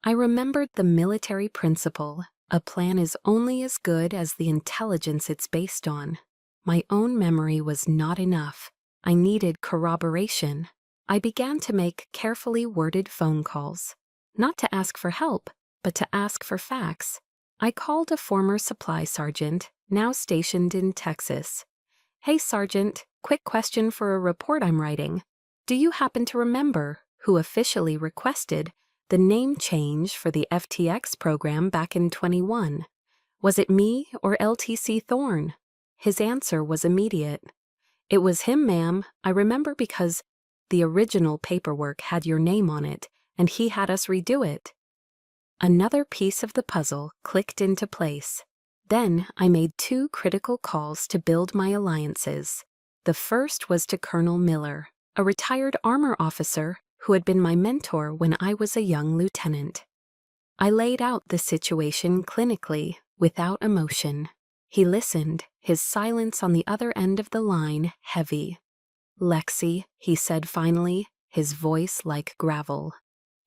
I remembered the military principle: a plan is only as good as the intelligence it's based on. My own memory was not enough. I needed corroboration. I began to make carefully worded phone calls, not to ask for help, but to ask for facts. I called a former supply sergeant, now stationed in Texas. "Hey, Sergeant, quick question for a report I'm writing. Do you happen to remember who officially requested the name change for the FTX program back in 21? Was it me or LTC Thorne?" His answer was immediate. "It was him, ma'am. I remember because the original paperwork had your name on it, and he had us redo it." Another piece of the puzzle clicked into place. Then I made 2 critical calls to build my alliances. The first was to Colonel Miller, a retired armor officer who had been my mentor when I was a young lieutenant. I laid out the situation clinically, without emotion. He listened, his silence on the other end of the line heavy. "Lexi," he said finally, his voice like gravel.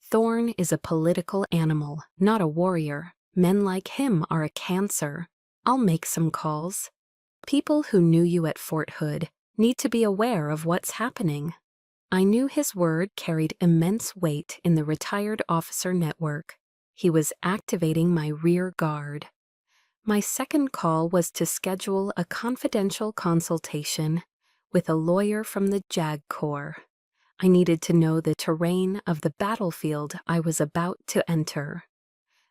"Thorne is a political animal, not a warrior. Men like him are a cancer. I'll make some calls. People who knew you at Fort Hood need to be aware of what's happening." I knew his word carried immense weight in the retired officer network. He was activating my rear guard. My second call was to schedule a confidential consultation with a lawyer from the JAG Corps. I needed to know the terrain of the battlefield I was about to enter.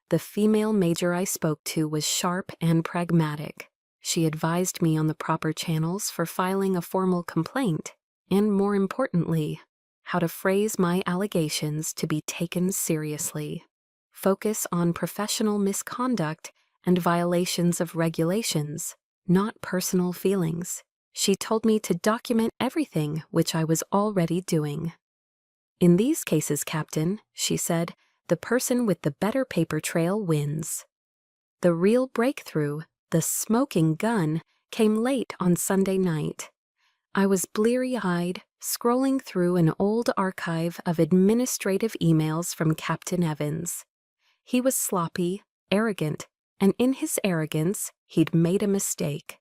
The female major I spoke to was sharp and pragmatic. She advised me on the proper channels for filing a formal complaint, and more importantly, how to phrase my allegations to be taken seriously. Focus on professional misconduct and violations of regulations, not personal feelings. She told me to document everything, which I was already doing. "In these cases, Captain," she said, the person with the better paper trail wins. The real breakthrough, the smoking gun, came late on Sunday night. I was bleary-eyed, scrolling through an old archive of administrative emails from Captain Evans. He was sloppy, arrogant, and in his arrogance, he'd made a mistake.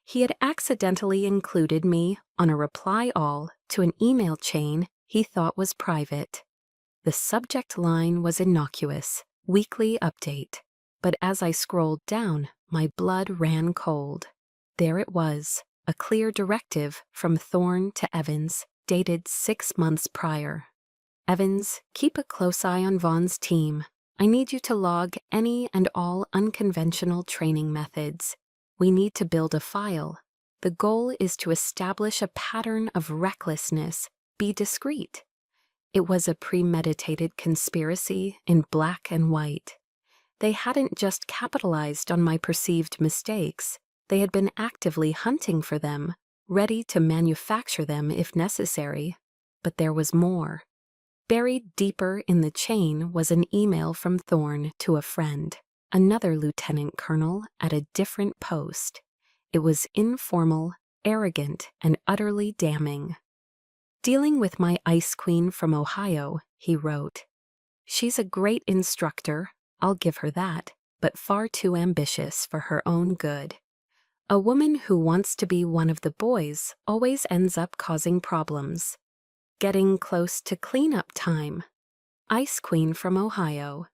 He had accidentally included me on a reply all to an email chain he thought was private. The subject line was innocuous, weekly update. But as I scrolled down, my blood ran cold. There it was, a clear directive from Thorne to Evans, dated 6 months prior. Evans, keep a close eye on Vaughn's team. I need you to log any and all unconventional training methods. We need to build a file. The goal is to establish a pattern of recklessness. Be discreet. It was a premeditated conspiracy in black and white. They hadn't just capitalized on my perceived mistakes. They had been actively hunting for them, ready to manufacture them if necessary. But there was more. Buried deeper in the chain was an email from Thorne to a friend, another lieutenant colonel at a different post. It was informal, arrogant, and utterly damning. Dealing with my ice queen from Ohio, he wrote, "She's a great instructor, I'll give her that, but far too ambitious for her own good. A woman who wants to be one of the boys always ends up causing problems. Getting close to cleanup time. Ice Queen from Ohio.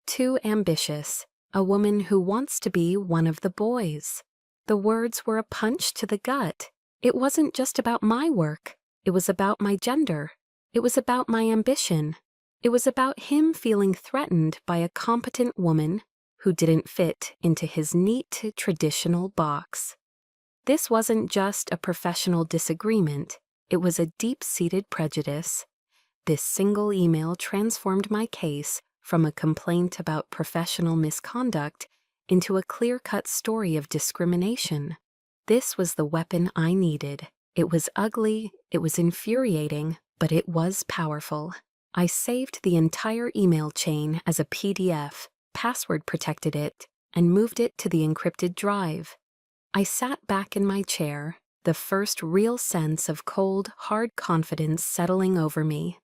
Too ambitious, a woman who wants to be one of the boys." The words were a punch to the gut. It wasn't just about my work. It was about my gender. It was about my ambition. It was about him feeling threatened by a competent woman who didn't fit into his neat, traditional box. This wasn't just a professional disagreement. It was a deep-seated prejudice. This single email transformed my case from a complaint about professional misconduct into a clear-cut story of discrimination. This was the weapon I needed. It was ugly, it was infuriating, but it was powerful. I saved the entire email chain as a PDF, password-protected it, and moved it to the encrypted drive. I sat back in my chair, the first real sense of cold, hard confidence settling over me.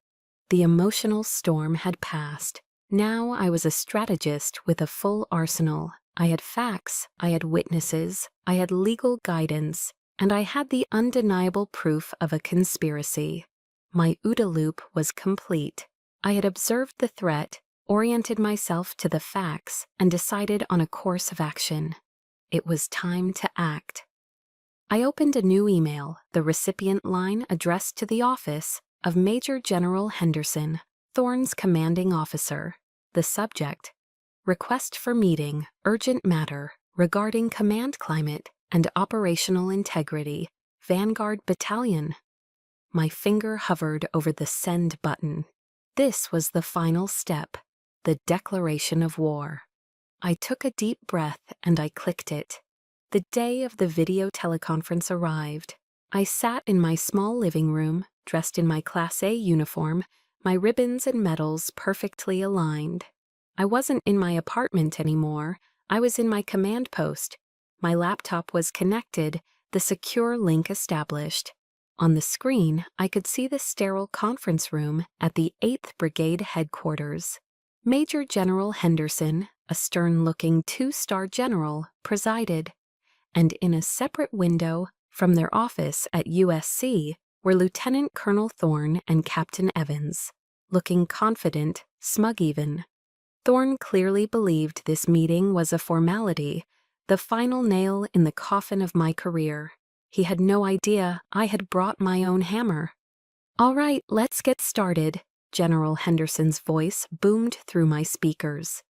The emotional storm had passed. Now I was a strategist with a full arsenal. I had facts, I had witnesses, I had legal guidance, and I had the undeniable proof of a conspiracy. My OODA loop was complete. I had observed the threat, oriented myself to the facts, and decided on a course of action. It was time to act. I opened a new email, the recipient line addressed to the office of Major General Henderson, Thorne's commanding officer. The subject: request for meeting, urgent matter, regarding command climate and operational integrity, Vanguard Battalion. My finger hovered over the send button. This was the final step, the declaration of war. I took a deep breath and I clicked it. The day of the video teleconference arrived. I sat in my small living room, dressed in my Class A uniform, my ribbons and medals perfectly aligned. I wasn't in my apartment anymore. I was in my command post. My laptop was connected, the secure link established. On the screen, I could see the sterile conference room at the 8th Brigade headquarters. Major General Henderson, a stern-looking 2-star general, presided, and in a separate window from their office at USC were Lieutenant Colonel Thorne and Captain Evans, looking confident, smug even. Thorne clearly believed this meeting was a formality, the final nail in the coffin of my career. He had no idea I had brought my own hammer. "All right, let's get started," General Henderson's voice boomed through my speakers.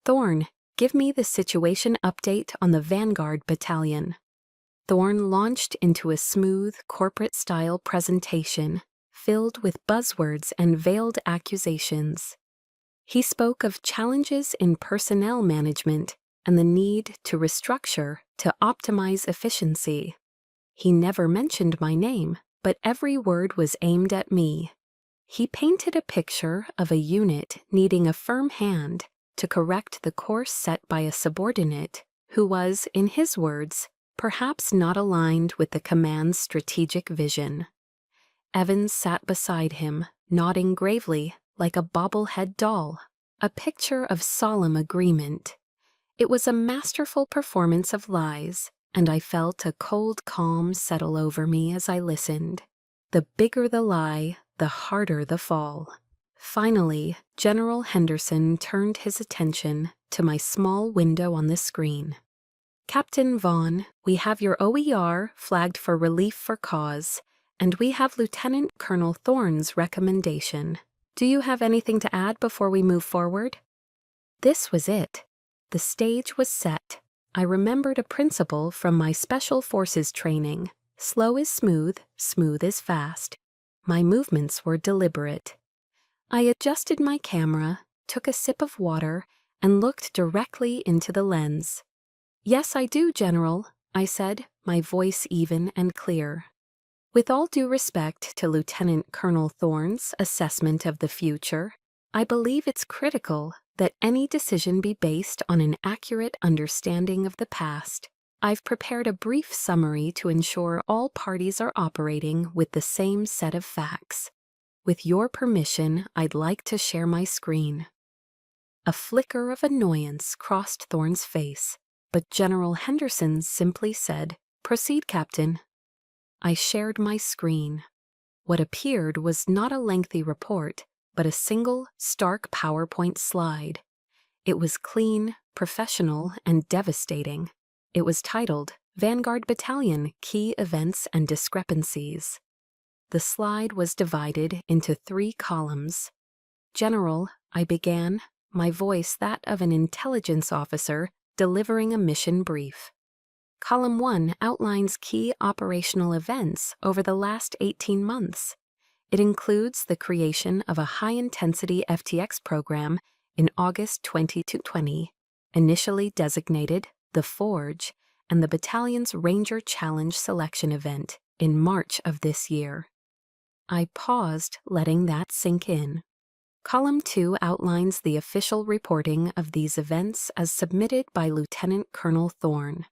"Thorne, give me the situation update on the Vanguard Battalion." Thorne launched into a smooth, corporate-style presentation, filled with buzzwords and veiled accusations. He spoke of challenges in personnel management and the need to restructure to optimize efficiency. He never mentioned my name, but every word was aimed at me. He painted a picture of a unit needing a firm hand to correct the course set by a subordinate who was, in his words, perhaps not aligned with the command's strategic vision. Evans sat beside him, nodding gravely like a bobblehead doll, a picture of solemn agreement. It was a masterful performance of lies, and I felt a cold calm settle over me as I listened. The bigger the lie, the harder the fall. Finally, General Henderson turned his attention to my small window on the screen. "Captain Vaughn, we have your OER flagged for relief for cause, and we have Lieutenant Colonel Thorne's recommendation. Do you have anything to add before we move forward?" This was it. The stage was set. I remembered a principle from my Special Forces training: slow is smooth, smooth is fast. My movements were deliberate. I adjusted my camera, took a sip of water, and looked directly into the lens. "Yes, I do, General," I said, my voice even and clear. With all due respect to Lieutenant Colonel Thorne's assessment of the future, I believe it's critical that any decision be based on an accurate understanding of the past. I've prepared a brief summary to ensure all parties are operating with the same set of facts. With your permission, I'd like to share my screen. A flicker of annoyance crossed Thorne's face, but General Henderson simply said, "Proceed, Captain." I shared my screen. What appeared was not a lengthy report, but a single, stark PowerPoint slide. It was clean, professional, and devastating. It was titled, "Vanguard Battalion, Key Events and Discrepancies." The slide was divided into 3 columns. "General," I began, my voice that of an intelligence officer delivering a mission brief. Column 1 outlines key operational events over the last 18 months. It includes the creation of a high-intensity FTX program in August 2020, initially designated the Forge, and the battalion's Ranger Challenge selection event in March of this year. I paused, letting that sink in. Column 2 outlines the official reporting of these events as submitted by Lieutenant Colonel Thorne.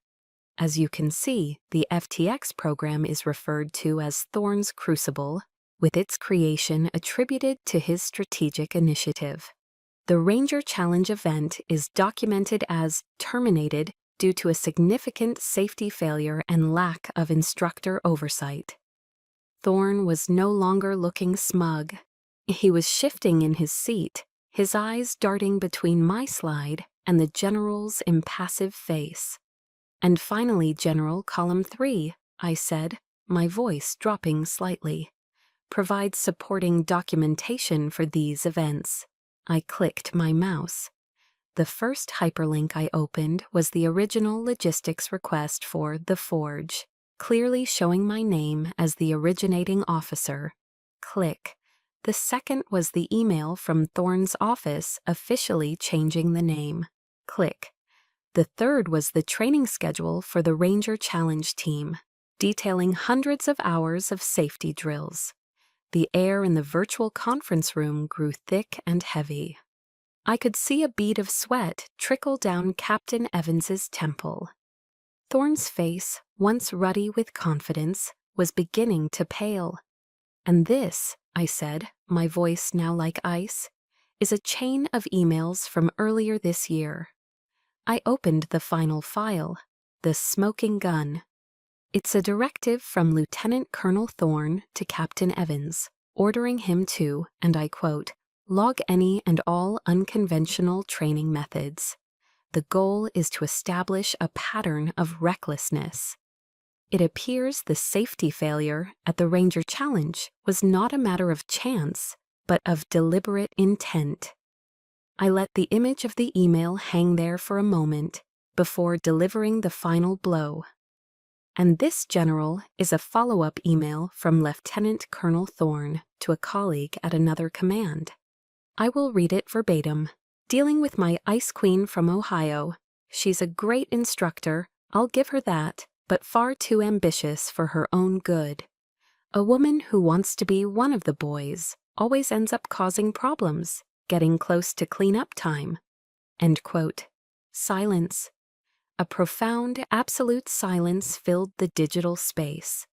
As you can see, the FTX program is referred to as Thorne's Crucible, with its creation attributed to his strategic initiative. The Ranger Challenge event is documented as terminated due to a significant safety failure and lack of instructor oversight. Thorne was no longer looking smug. He was shifting in his seat, his eyes darting between my slide and the general's impassive face. "And finally, General, column 3, I said, my voice dropping slightly, "provides supporting documentation for these events." I clicked my mouse. The first hyperlink I opened was the original logistics request for the Forge, clearly showing my name as the originating officer. Click. The second was the email from Thorne's office officially changing the name. Click. The third was the training schedule for the Ranger Challenge team, detailing hundreds of hours of safety drills. The air in the virtual conference room grew thick and heavy. I could see a bead of sweat trickle down Captain Evans's temple. Thorne's face, once ruddy with confidence, was beginning to pale. "And this," I said, my voice now like ice, "is a chain of emails from earlier this year." I opened the final file, the smoking gun. It's a directive from Lieutenant Colonel Thorne to Captain Evans, ordering him to, and I quote, "log any and all unconventional training methods. The goal is to establish a pattern of recklessness." It appears the safety failure at the Ranger Challenge was not a matter of chance, but of deliberate intent. I let the image of the email hang there for a moment before delivering the final blow. "And this, General, is a follow-up email from Lieutenant Colonel Thorne to a colleague at another command. I will read it verbatim. Dealing with my Ice Queen from Ohio. She's a great instructor, I'll give her that, but far too ambitious for her own good. A woman who wants to be one of the boys, always ends up causing problems, getting close to cleanup time." End quote. Silence. A profound, absolute silence filled the digital space.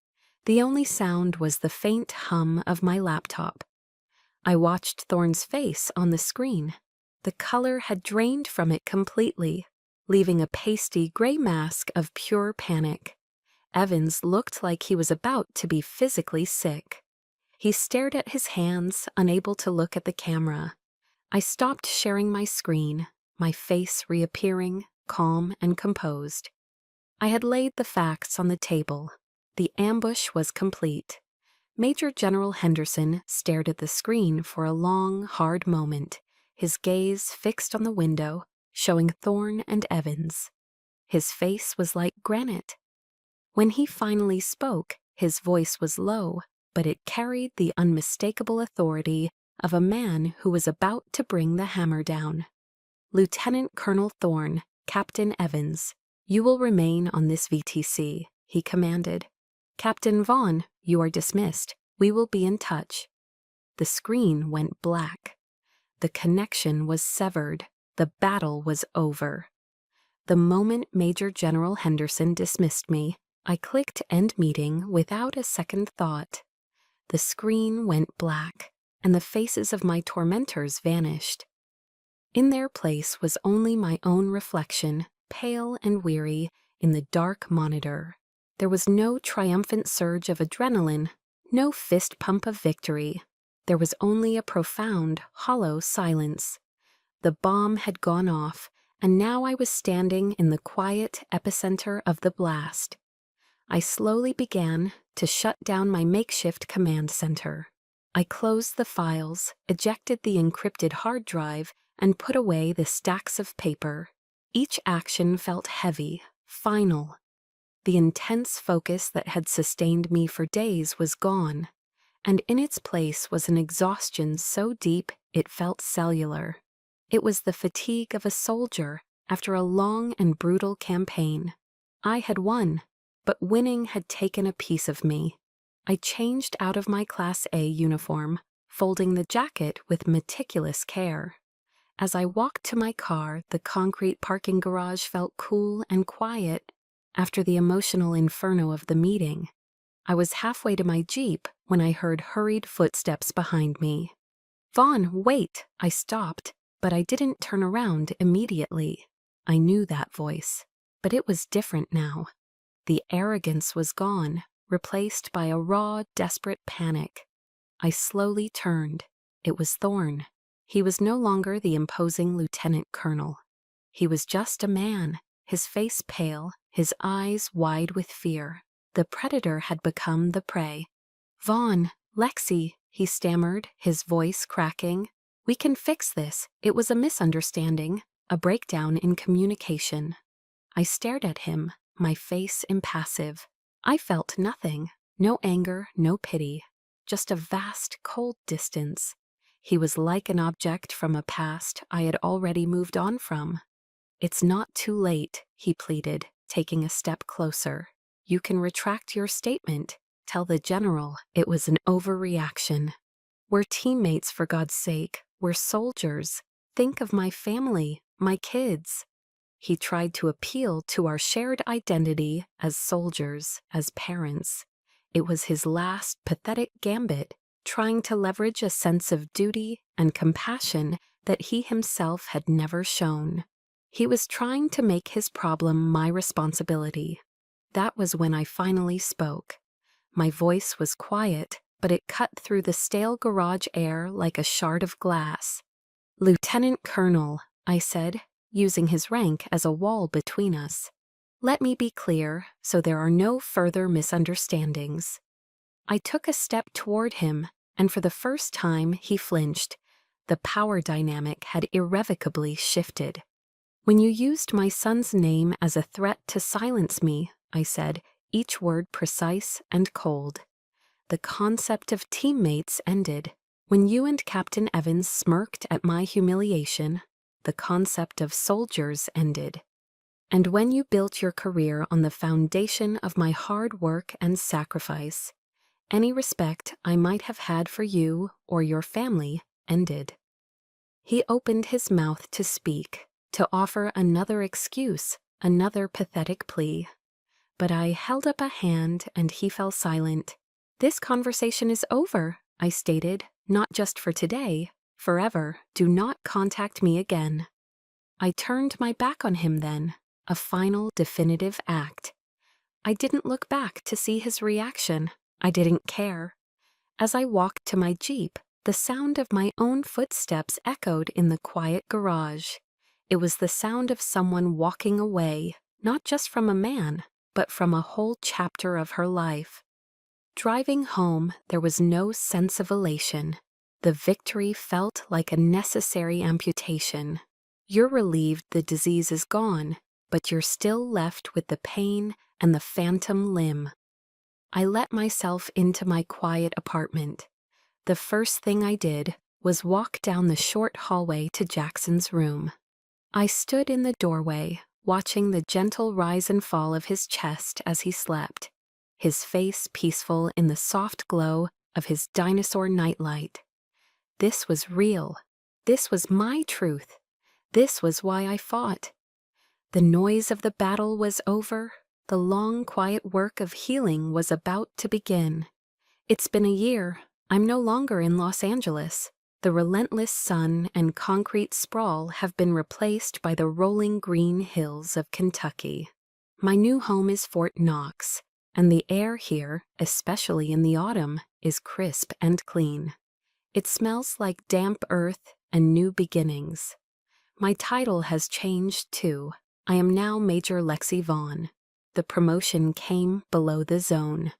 The only sound was the faint hum of my laptop. I watched Thorne's face on the screen. The color had drained from it completely, leaving a pasty gray mask of pure panic. Evans looked like he was about to be physically sick. He stared at his hands, unable to look at the camera. I stopped sharing my screen, my face reappearing, calm and composed. I had laid the facts on the table. The ambush was complete. Major General Henderson stared at the screen for a long, hard moment, his gaze fixed on the window, showing Thorne and Evans. His face was like granite. When he finally spoke, his voice was low, but it carried the unmistakable authority of a man who was about to bring the hammer down. "Lieutenant Colonel Thorne, Captain Evans, you will remain on this VTC," he commanded. "Captain Vaughn, you are dismissed. We will be in touch." The screen went black. The connection was severed. The battle was over. The moment Major General Henderson dismissed me, I clicked End Meeting without a second thought. The screen went black, and the faces of my tormentors vanished. In their place was only my own reflection, pale and weary, in the dark monitor. There was no triumphant surge of adrenaline, no fist pump of victory. There was only a profound, hollow silence. The bomb had gone off, and now I was standing in the quiet epicenter of the blast. I slowly began to shut down my makeshift command center. I closed the files, ejected the encrypted hard drive, and put away the stacks of paper. Each action felt heavy, final. The intense focus that had sustained me for days was gone, and in its place was an exhaustion so deep it felt cellular. It was the fatigue of a soldier after a long and brutal campaign. I had won, but winning had taken a piece of me. I changed out of my Class A uniform, folding the jacket with meticulous care. As I walked to my car, the concrete parking garage felt cool and quiet after the emotional inferno of the meeting. I was halfway to my Jeep when I heard hurried footsteps behind me. "Vaughn, wait!" I stopped, but I didn't turn around immediately. I knew that voice, but it was different now. The arrogance was gone, replaced by a raw, desperate panic. I slowly turned. It was Thorne. He was no longer the imposing lieutenant colonel. He was just a man, his face pale, his eyes wide with fear. The predator had become the prey. "Vaughn, Lexi," he stammered, his voice cracking. "We can fix this. It was a misunderstanding, a breakdown in communication." I stared at him, my face impassive. I felt nothing, no anger, no pity, just a vast, cold distance. He was like an object from a past I had already moved on from. "It's not too late," he pleaded, taking a step closer. "You can retract your statement. Tell the general it was an overreaction. We're teammates, for God's sake. We're soldiers. Think of my family, my kids." He tried to appeal to our shared identity as soldiers, as parents. It was his last pathetic gambit, trying to leverage a sense of duty and compassion that he himself had never shown. He was trying to make his problem my responsibility. That was when I finally spoke. My voice was quiet, but it cut through the stale garage air like a shard of glass. "Lieutenant Colonel," I said, using his rank as a wall between us. "Let me be clear, so there are no further misunderstandings." I took a step toward him, and for the first time he flinched. The power dynamic had irrevocably shifted. "When you used my son's name as a threat to silence me," I said, each word precise and cold. "The concept of teammates ended. When you and Captain Evans smirked at my humiliation, the concept of soldiers ended. And when you built your career on the foundation of my hard work and sacrifice, Any respect I might have had for you or your family ended. He opened his mouth to speak, to offer another excuse, another pathetic plea. But I held up a hand and he fell silent. "This conversation is over," I stated, "not just for today, forever. Do not contact me again." I turned my back on him then, a final definitive act. I didn't look back to see his reaction. I didn't care. As I walked to my Jeep, the sound of my own footsteps echoed in the quiet garage. It was the sound of someone walking away, not just from a man, but from a whole chapter of her life. Driving home, there was no sense of elation. The victory felt like a necessary amputation. You're relieved the disease is gone, but you're still left with the pain and the phantom limb. I let myself into my quiet apartment. The first thing I did was walk down the short hallway to Jackson's room. I stood in the doorway, watching the gentle rise and fall of his chest as he slept, his face peaceful in the soft glow of his dinosaur nightlight. This was real. This was my truth. This was why I fought. The noise of the battle was over. The long, quiet work of healing was about to begin. It's been a year. I'm no longer in Los Angeles. The relentless sun and concrete sprawl have been replaced by the rolling green hills of Kentucky. My new home is Fort Knox, and the air here, especially in the autumn, is crisp and clean. It smells like damp earth and new beginnings. My title has changed too. I am now Major Lexi Vaughn. The promotion came below the zone.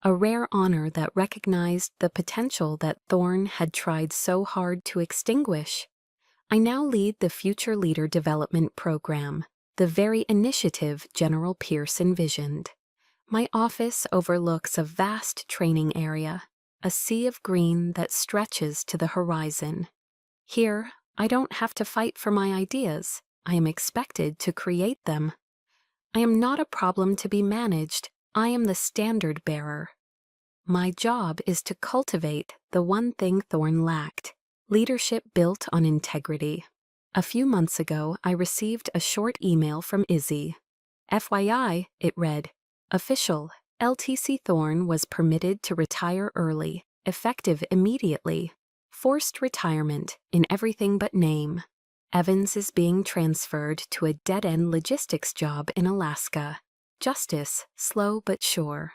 A rare honor that recognized the potential that Thorne had tried so hard to extinguish. I now lead the Future Leader Development Program, the very initiative General Pierce envisioned. My office overlooks a vast training area, a sea of green that stretches to the horizon. Here, I don't have to fight for my ideas. I am expected to create them. I am not a problem to be managed. I am the standard bearer. My job is to cultivate the one thing Thorne lacked: leadership built on integrity. A few months ago, I received a short email from Izzy. FYI, it read, "Official, LTC Thorne was permitted to retire early, effective immediately. Forced retirement in everything but name. Evans is being transferred to a dead-end logistics job in Alaska. Justice, slow but sure."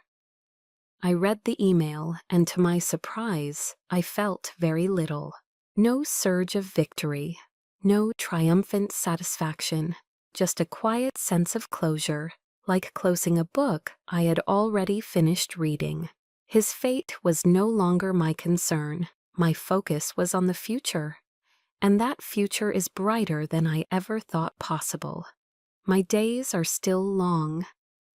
I read the email, and to my surprise, I felt very little. No surge of victory, no triumphant satisfaction, just a quiet sense of closure, like closing a book I had already finished reading. His fate was no longer my concern. My focus was on the future. And that future is brighter than I ever thought possible. My days are still long,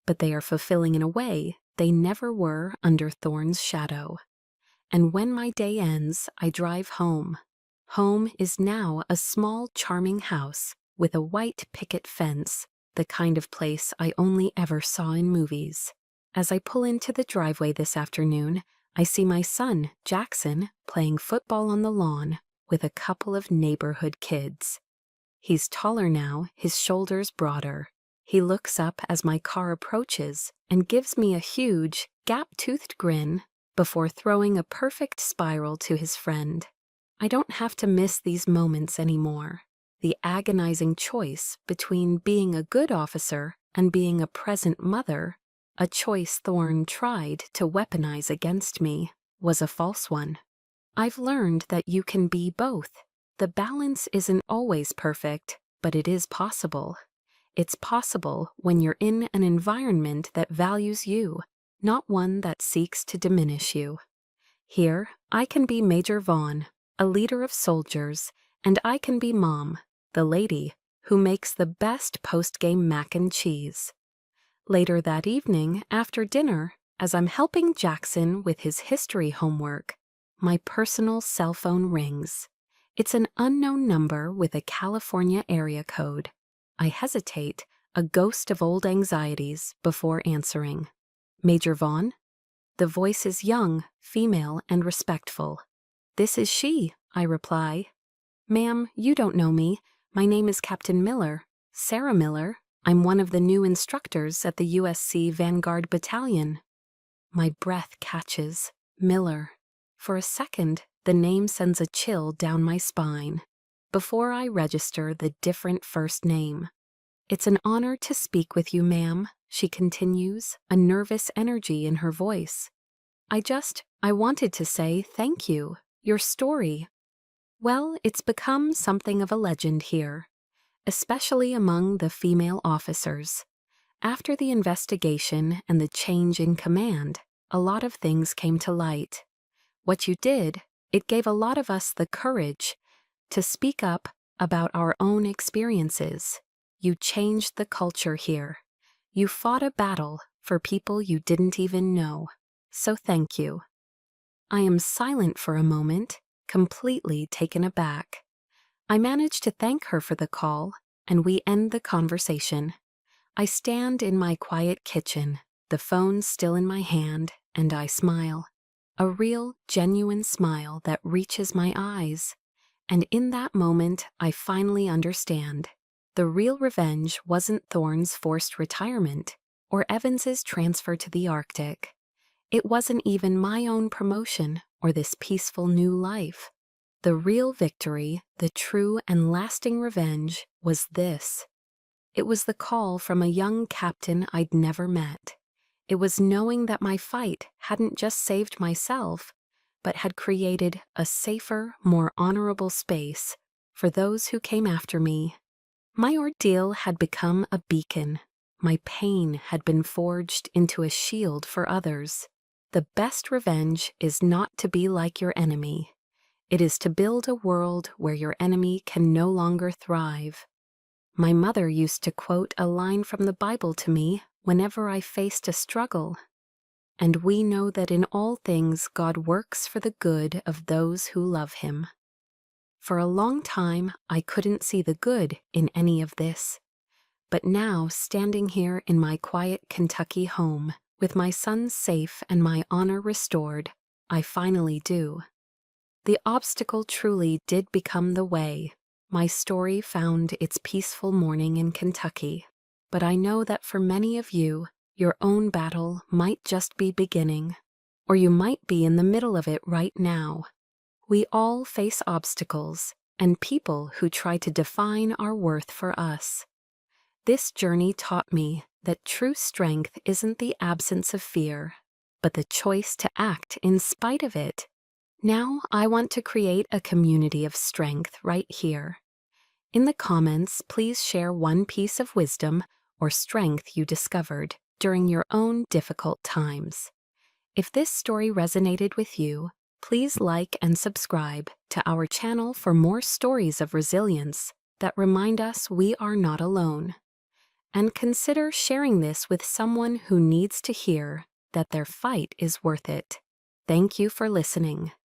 but they are fulfilling in a way they never were under Thorne's shadow. And when my day ends, I drive home. Home is now a small, charming house with a white picket fence, the kind of place I only ever saw in movies. As I pull into the driveway this afternoon, I see my son, Jackson, playing football on the lawn with a couple of neighborhood kids. He's taller now, his shoulders broader. He looks up as my car approaches and gives me a huge, gap-toothed grin before throwing a perfect spiral to his friend. I don't have to miss these moments anymore. The agonizing choice between being a good officer and being a present mother, a choice Thorne tried to weaponize against me, was a false one. I've learned that you can be both. The balance isn't always perfect, but it is possible. It's possible when you're in an environment that values you, not one that seeks to diminish you. Here, I can be Major Vaughn, a leader of soldiers, and I can be Mom, the lady who makes the best post-game mac and cheese. Later that evening, after dinner, as I'm helping Jackson with his history homework, my personal cell phone rings. It's an unknown number with a California area code. I hesitate, a ghost of old anxieties, before answering. "Major Vaughn?" The voice is young, female, and respectful. "This is she," I reply. "Ma'am, you don't know me. My name is Captain Miller, Sarah Miller. I'm one of the new instructors at the USC Vanguard Battalion." My breath catches. Miller. For a second, the name sends a chill down my spine before I register the different first name. "It's an honor to speak with you, ma'am," she continues, a nervous energy in her voice. I wanted to say thank you. Your story, well, it's become something of a legend here, especially among the female officers. After the investigation and the change in command, a lot of things came to light. What you did, it gave a lot of us the courage to speak up about our own experiences. You changed the culture here. You fought a battle for people you didn't even know. So thank you. I am silent for a moment, completely taken aback. I manage to thank her for the call, and we end the conversation. I stand in my quiet kitchen, the phone still in my hand, and I smile. A real, genuine smile that reaches my eyes. And in that moment, I finally understand. The real revenge wasn't Thorne's forced retirement or Evans's transfer to the Arctic. It wasn't even my own promotion or this peaceful new life. The real victory, the true and lasting revenge, was this. It was the call from a young captain I'd never met. It was knowing that my fight hadn't just saved myself, but had created a safer, more honorable space for those who came after me. My ordeal had become a beacon. My pain had been forged into a shield for others. The best revenge is not to be like your enemy. It is to build a world where your enemy can no longer thrive. My mother used to quote a line from the Bible to me whenever I faced a struggle. "And we know that in all things God works for the good of those who love Him." For a long time, I couldn't see the good in any of this. But now, standing here in my quiet Kentucky home, with my son safe and my honor restored, I finally do. The obstacle truly did become the way. My story found its peaceful morning in Kentucky. But I know that for many of you, your own battle might just be beginning, or you might be in the middle of it right now. We all face obstacles and people who try to define our worth for us. This journey taught me that true strength isn't the absence of fear, but the choice to act in spite of it. Now I want to create a community of strength right here. In the comments, please share one piece of wisdom or strength you discovered during your own difficult times. If this story resonated with you, please like and subscribe to our channel for more stories of resilience that remind us we are not alone. And consider sharing this with someone who needs to hear that their fight is worth it. Thank you for listening.